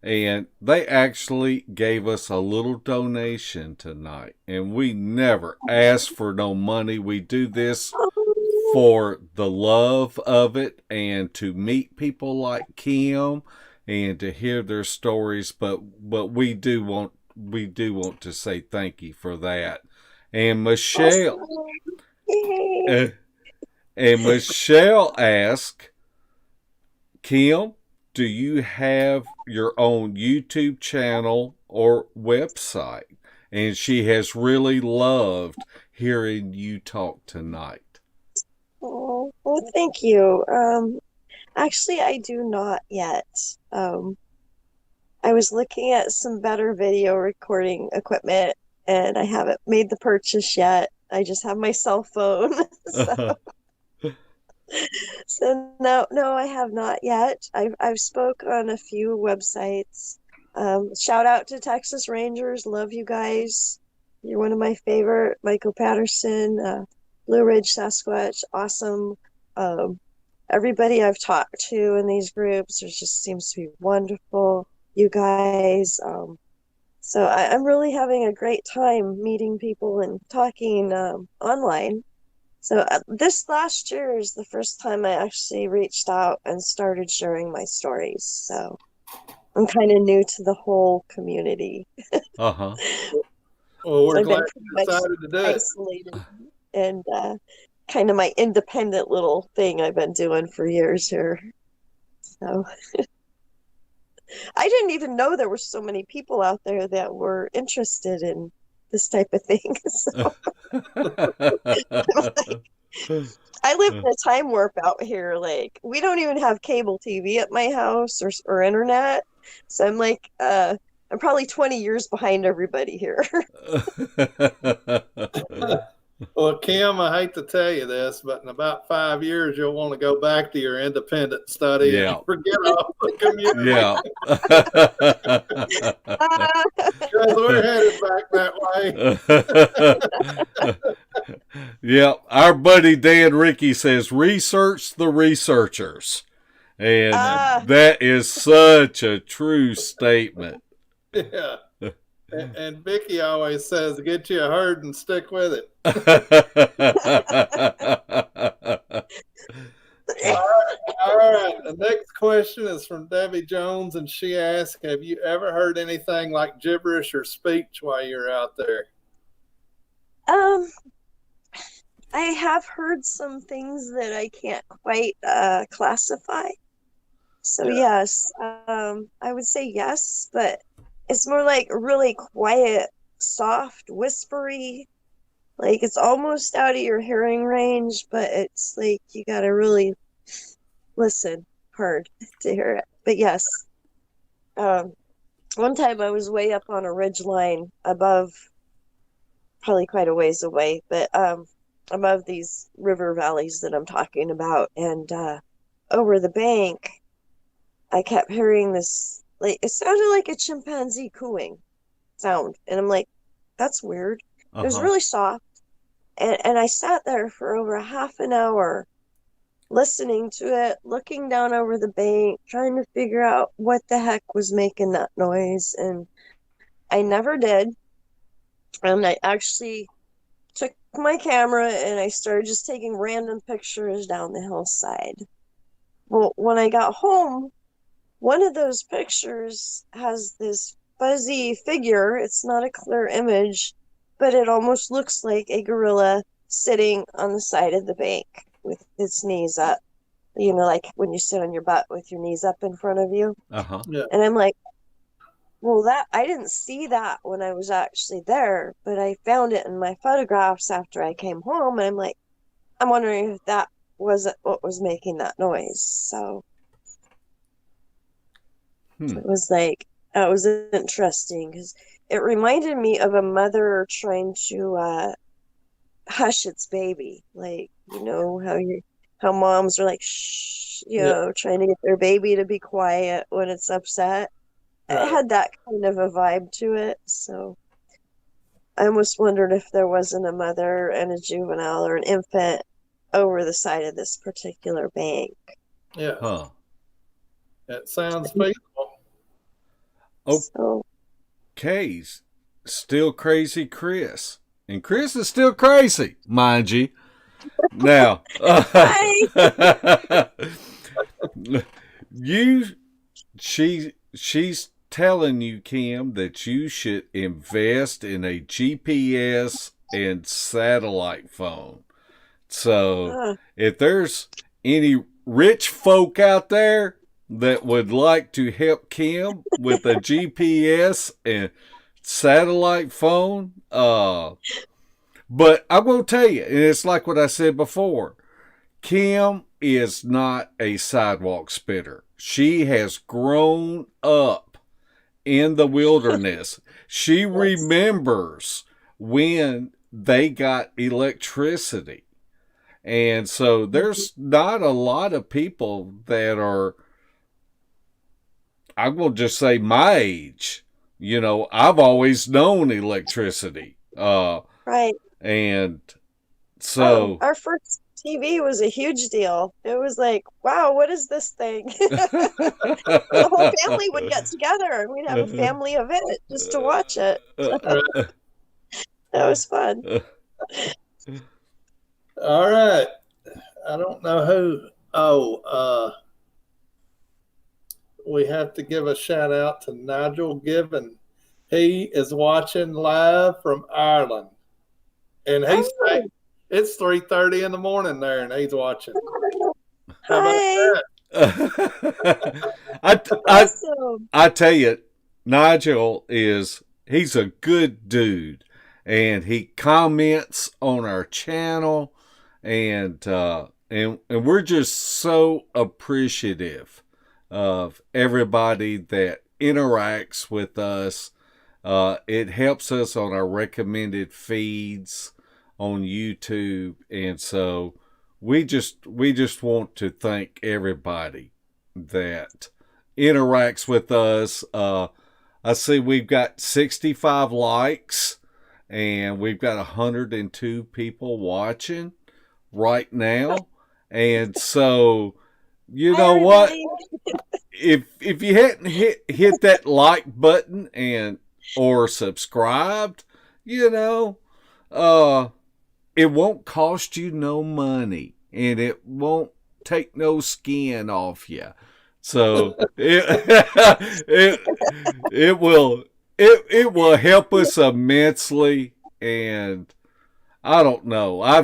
And they actually gave us a little donation tonight. And we never ask for no money. We do this for the love of it and to meet people like Khym and to hear their stories. But we do want to say thank you for that. And Michelle Yay. and Michelle asked, Khym, do you have your own YouTube channel or website? And she has really loved hearing you talk tonight. Oh, well, thank you. Actually, I do not yet. I was looking at some better video recording equipment, and I haven't made the purchase yet. I just have my cell phone. So no, I have not yet. I've spoke on a few websites. Shout out to Texas Rangers. Love you guys. You're one of my favorite. Michael Patterson, Blue Ridge Sasquatch, awesome. Everybody I've talked to in these groups, it just seems to be wonderful. You guys. So I'm really having a great time meeting people and talking online. So this last year is the first time I actually reached out and started sharing my stories. So I'm kind of new to the whole community. Uh-huh. Well, we're I've glad been you decided to do it. isolated and kind of my independent little thing I've been doing for years here. So I didn't even know there were so many people out there that were interested in this type of thing. So I live in a time warp out here. Like, we don't even have cable TV at my house or internet. So I'm like, I'm probably 20 years behind everybody here. Well, Khym, I hate to tell you this, but in about 5 years, you'll want to go back to your independent study Yeah. and forget all the community. Yeah. Because we're headed back that way. Yeah. Our buddy Dan Ricky says, research the researchers. And that is such a true statement. Yeah. And Vicky always says, get you a herd and stick with it. All right. The next question is from Debbie Jones, and she asks, have you ever heard anything like gibberish or speech while you're out there? I have heard some things that I can't quite classify. So yes, I would say yes, but it's more like really quiet, soft, whispery. Like, it's almost out of your hearing range, but it's like you gotta really listen hard to hear it. But yes, one time I was way up on a ridge line above, probably quite a ways away, but above these river valleys that I'm talking about, and over the bank, I kept hearing this, like, it sounded like a chimpanzee cooing sound, and I'm like, that's weird. It was really soft, and I sat there for over a half an hour listening to it, looking down over the bank, trying to figure out what the heck was making that noise, and I never did. And I actually took my camera and I started just taking random pictures down the hillside. Well, when I got home, one of those pictures has this fuzzy figure. It's not a clear image, but it almost looks like a gorilla sitting on the side of the bank with its knees up. You know, like when you sit on your butt with your knees up in front of you. Uh-huh. Yeah. And I'm like, Well, that I didn't see that when I was actually there, but I found it in my photographs after I came home, and I'm wondering if that wasn't what was making that noise. So it was like it was interesting because it reminded me of a mother trying to hush its baby, like how moms are like shh, trying to get their baby to be quiet when it's upset. It had that kind of a vibe to it, so I almost wondered if there wasn't a mother and a juvenile or an infant over the side of this particular bank. Yeah. Huh. That sounds feasible. Okay's still crazy Chris. And Chris is still crazy, mind you. Now, she's telling you, Khym, that you should invest in a GPS and satellite phone. So, if there's any rich folk out there that would like to help Khym with a GPS and satellite phone, but I'm going to tell you, and it's like what I said before, Khym is not a sidewalk spitter. She has grown up in the wilderness. She remembers when they got electricity. And so there's not a lot of people that are, I'm going to just say my age. I've always known electricity. Right. And so our first TV was a huge deal. It was like, wow, what is this thing? The whole family would get together and we'd have a family event just to watch it. That was fun. All right. I don't know who. We have to give a shout out to Nigel Given. He is watching live from Ireland. And he's saying it's 3:30 in the morning there, and he's watching. How about that? I tell you, Nigel he's a good dude, and he comments on our channel, and we're just so appreciative of everybody that interacts with us. It helps us on our recommended feeds on YouTube, and so we just want to thank everybody that interacts with us. I see we've got 65 likes, and we've got 102 people watching right now, and so you know what? If you hadn't hit that like button or subscribed, it won't cost you no money, and it won't take no skin off you. So it will help us immensely. And I don't know. I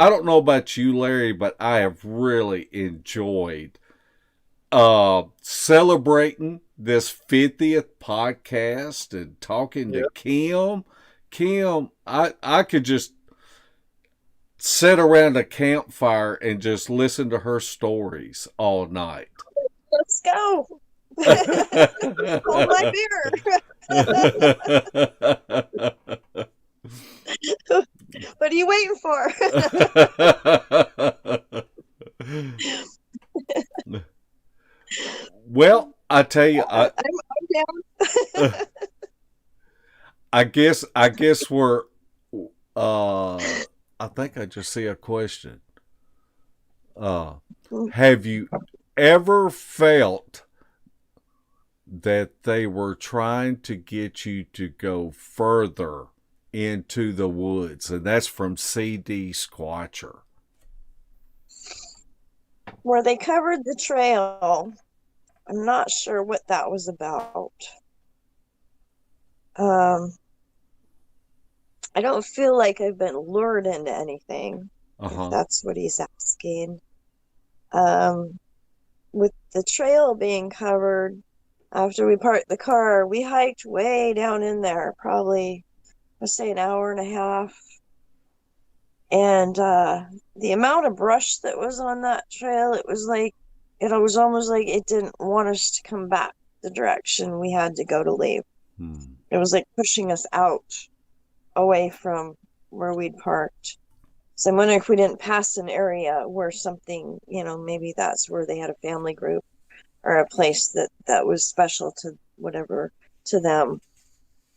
don't know about you, Larry, but I have really enjoyed celebrating this 50th podcast and talking to Khym. Khym, I could just sit around a campfire and just listen to her stories all night. Let's go. Hold my beer. What are you waiting for? Well, I tell you, I'm down. I guess we're. I think I just see a question. Have you ever felt that they were trying to get you to go further into the woods? And that's from CD Squatcher. Where they covered the trail, I'm not sure what that was about. I don't feel like I've been lured into anything, if that's what he's asking. With the trail being covered, After we parked the car, we hiked way down in there, probably, let's say, an hour and a half. And the amount of brush that was on that trail, it was almost like it didn't want us to come back the direction we had to go to leave. It was like pushing us out away from where we'd parked. So I'm wondering if we didn't pass an area where something, maybe that's where they had a family group or a place that was special to whatever to them,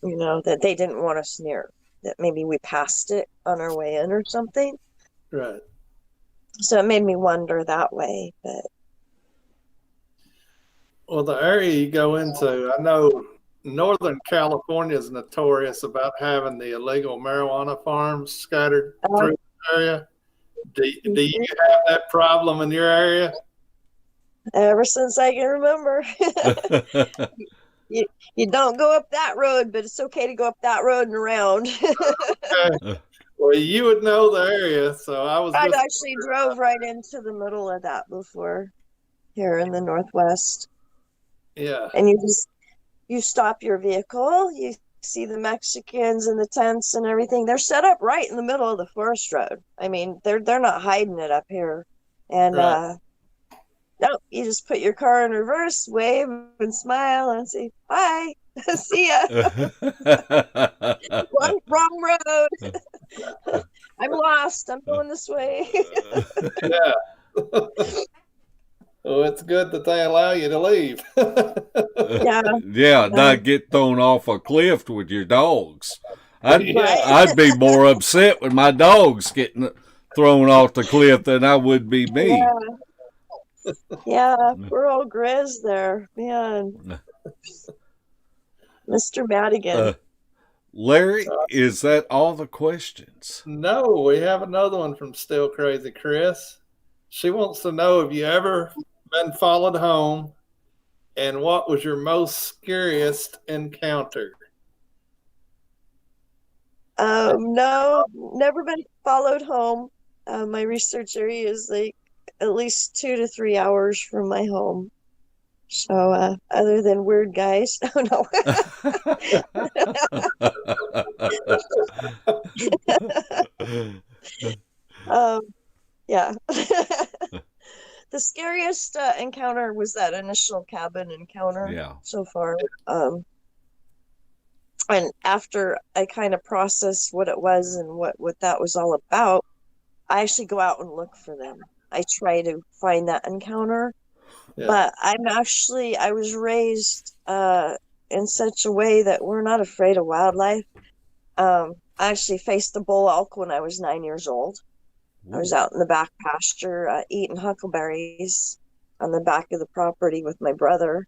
that they didn't want us near, that maybe we passed it on our way in or something. Right. So it made me wonder that way. But well, the area you go into, I know Northern California is notorious about having the illegal marijuana farms scattered through the area. Do you have that problem in your area? Ever since I can remember. You don't go up that road, but it's okay to go up that road and around. Okay. Well, you would know the area, so I actually drove right into the middle of that before here in the Northwest. Yeah. And you stop your vehicle, you see the Mexicans and the tents and everything. They're set up right in the middle of the forest road. I mean, they're not hiding it up here. And right. No, you just put your car in reverse, wave and smile and say, bye, see ya. Wrong road. I'm lost. I'm going this way. Yeah. Well, it's good that they allow you to leave. Yeah, not get thrown off a cliff with your dogs. I'd be more upset with my dogs getting thrown off the cliff than I would be me. Yeah, poor old Grizz there, man. Mr. Madigan. Larry, is that all the questions? No, we have another one from Still Crazy Chris. She wants to know if you ever been followed home and what was your most scariest encounter? No, never been followed home. My research area is like at least 2 to 3 hours from my home. So other than weird guys, oh no. Yeah. The scariest encounter was that initial cabin encounter so far. And after I kind of processed what it was and what that was all about, I actually go out and look for them. I try to find that encounter. Yeah. But I was raised in such a way that we're not afraid of wildlife. I actually faced a bull elk when I was 9 years old. Ooh. I was out in the back pasture eating huckleberries on the back of the property with my brother.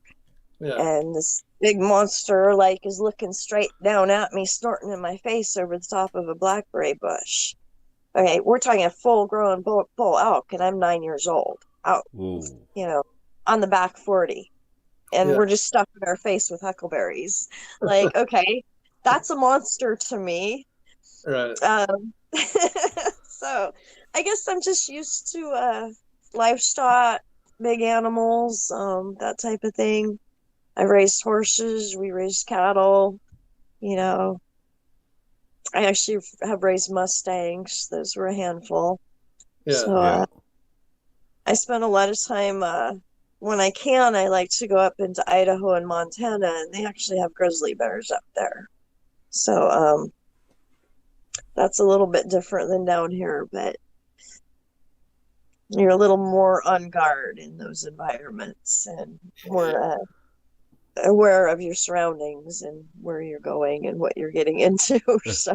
Yeah. And this big monster is looking straight down at me, snorting in my face over the top of a blackberry bush. Okay, we're talking a full-grown bull elk, and I'm 9 years old. Out, on the back 40. And we're just stuffing our face with huckleberries. Okay, that's a monster to me. Right. So I guess I'm just used to livestock, big animals, that type of thing. I raised horses, we raised cattle, I actually have raised Mustangs. Those were a handful. Yeah. So I spend a lot of time, when I can, I like to go up into Idaho and Montana, and they actually have grizzly bears up there. So that's a little bit different than down here, but you're a little more on guard in those environments and more aware of your surroundings and where you're going and what you're getting into. So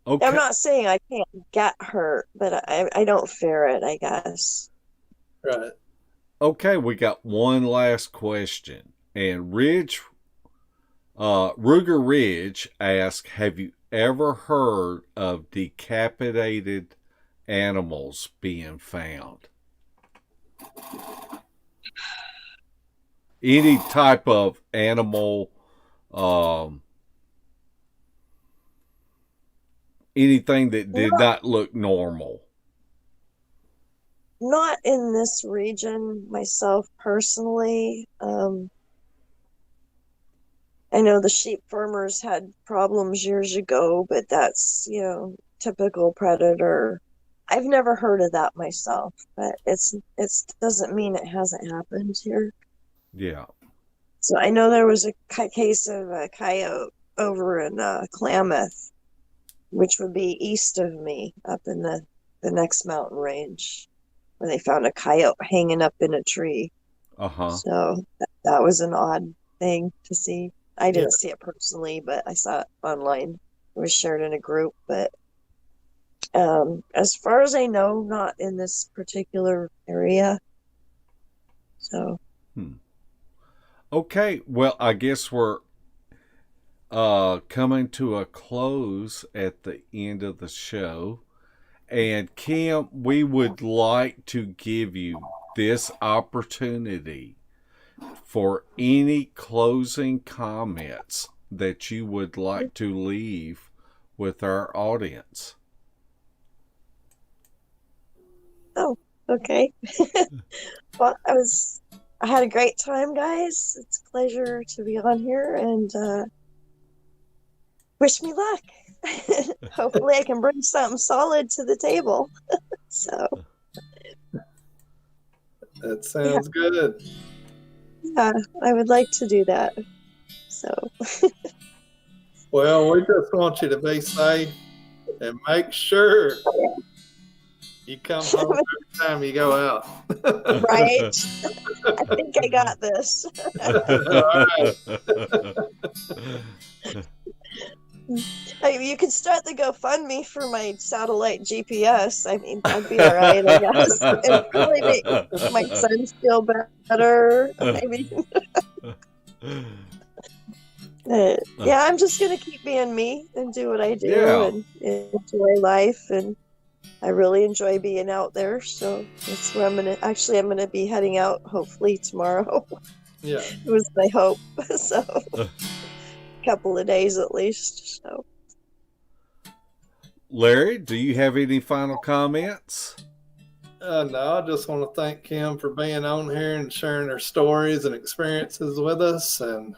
okay. I'm not saying I can't get hurt, but I don't fear it, I guess. Right. Okay, we got one last question. And Ruger Ridge asks, have you ever heard of decapitated animals being found? Any type of animal, anything that did not look normal. not in this region myself personally. I know the sheep farmers had problems years ago, but that's, typical predator. I've never heard of that myself, but it doesn't mean it hasn't happened here. Yeah. So I know there was a case of a coyote over in Klamath, which would be east of me, up in the next mountain range, where they found a coyote hanging up in a tree. Uh-huh. So that was an odd thing to see. I didn't see it personally, but I saw it online. It was shared in a group. But as far as I know, not in this particular area. So. Okay. Well, I guess we're coming to a close at the end of the show. And Khym, we would like to give you this opportunity for any closing comments that you would like to leave with our audience. Oh, okay. Well, I had a great time, guys. It's a pleasure to be on here, and wish me luck. Hopefully I can bring something solid to the table. So that sounds good. Yeah, I would like to do that. So well, we just want you to be safe and make sure you come home every time you go out. Right. I think I got this. All right. You can start the GoFundMe for my satellite GPS. I mean, that'd be all right, I guess. It'd probably make my son feel better. I mean, yeah, I'm just going to keep being me and do what I do and enjoy life. And I really enjoy being out there. So that's where I'm going to be heading out hopefully tomorrow. Yeah. It was my hope. So couple of days at least. So, Larry, do you have any final comments? No, I just want to thank Khym for being on here and sharing her stories and experiences with us, and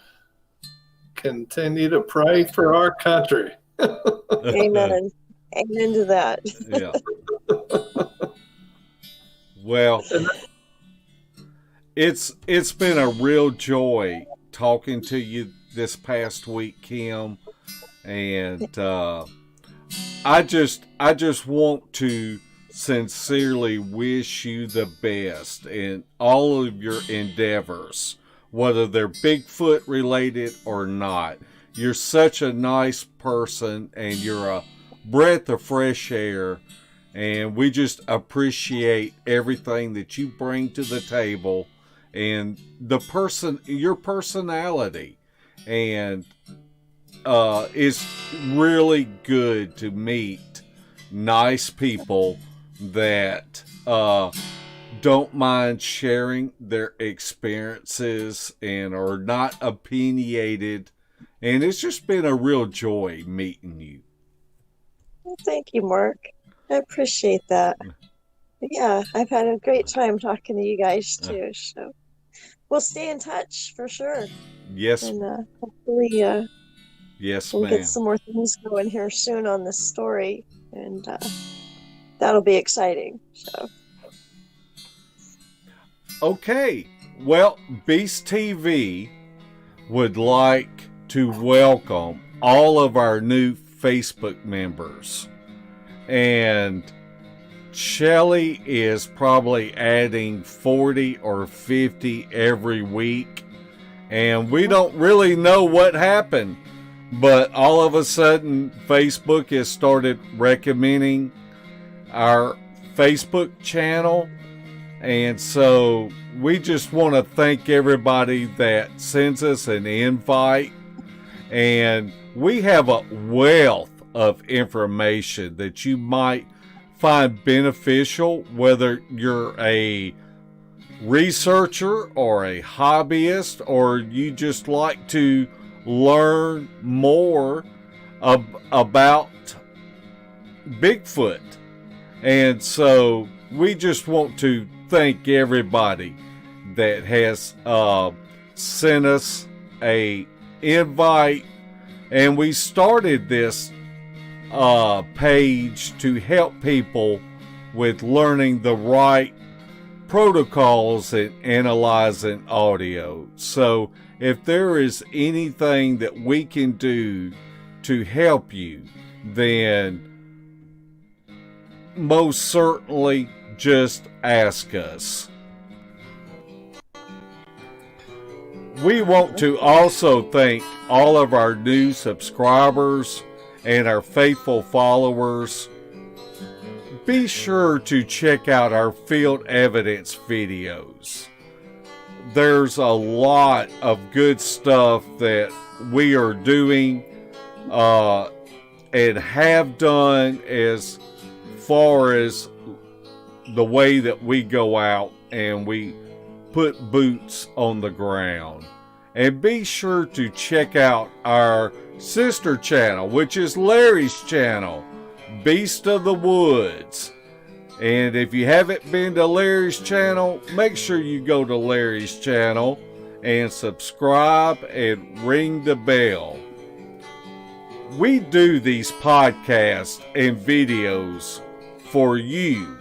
continue to pray for our country. Amen. Amen to that. Yeah. Well, it's been a real joy talking to you this past week, Khym, and I just want to sincerely wish you the best in all of your endeavors, whether they're Bigfoot related or not. You're such a nice person, and you're a breath of fresh air, and we just appreciate everything that you bring to the table and your personality. And it's really good to meet nice people that don't mind sharing their experiences and are not opinionated. And it's just been a real joy meeting you. Well, thank you, Marc. I appreciate that. Yeah, I've had a great time talking to you guys too. So we'll stay in touch for sure. Yes. And hopefully yes, we'll ma'am. get some more things going here soon on this story. And that'll be exciting. So. Okay. Well, Beast TV would like to welcome all of our new Facebook members. And Shelly is probably adding 40 or 50 every week. And we don't really know what happened. But all of a sudden, Facebook has started recommending our Facebook channel. And so we just want to thank everybody that sends us an invite. And we have a wealth of information that you might find beneficial, whether you're a researcher or a hobbyist, or you just like to learn more about Bigfoot. And so we just want to thank everybody that has sent us a invite, and we started this page to help people with learning the right protocols in analyzing audio. So if there is anything that we can do to help you, then most certainly just ask us. We want to also thank all of our new subscribers and our faithful followers. Be sure to check out our field evidence videos. There's a lot of good stuff that we are doing and have done as far as the way that we go out and we put boots on the ground. And be sure to check out our sister channel, which is Larry's channel, Beast of the Woods. And if you haven't been to Larry's channel, make sure you go to Larry's channel and subscribe and ring the bell. We do these podcasts and videos for you.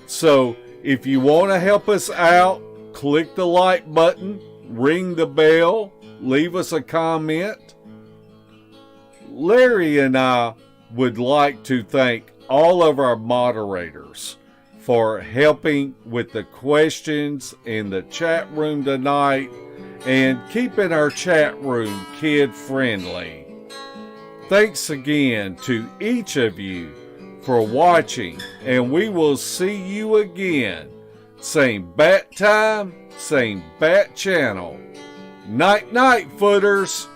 So if you want to help us out, click the like button, ring the bell, leave us a comment. Larry and I would like to thank all of our moderators for helping with the questions in the chat room tonight and keeping our chat room kid friendly. Thanks again to each of you for watching, and we will see you again. Same bat time, same bat channel. Night night, footers.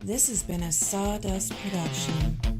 This has been a Sawdust production.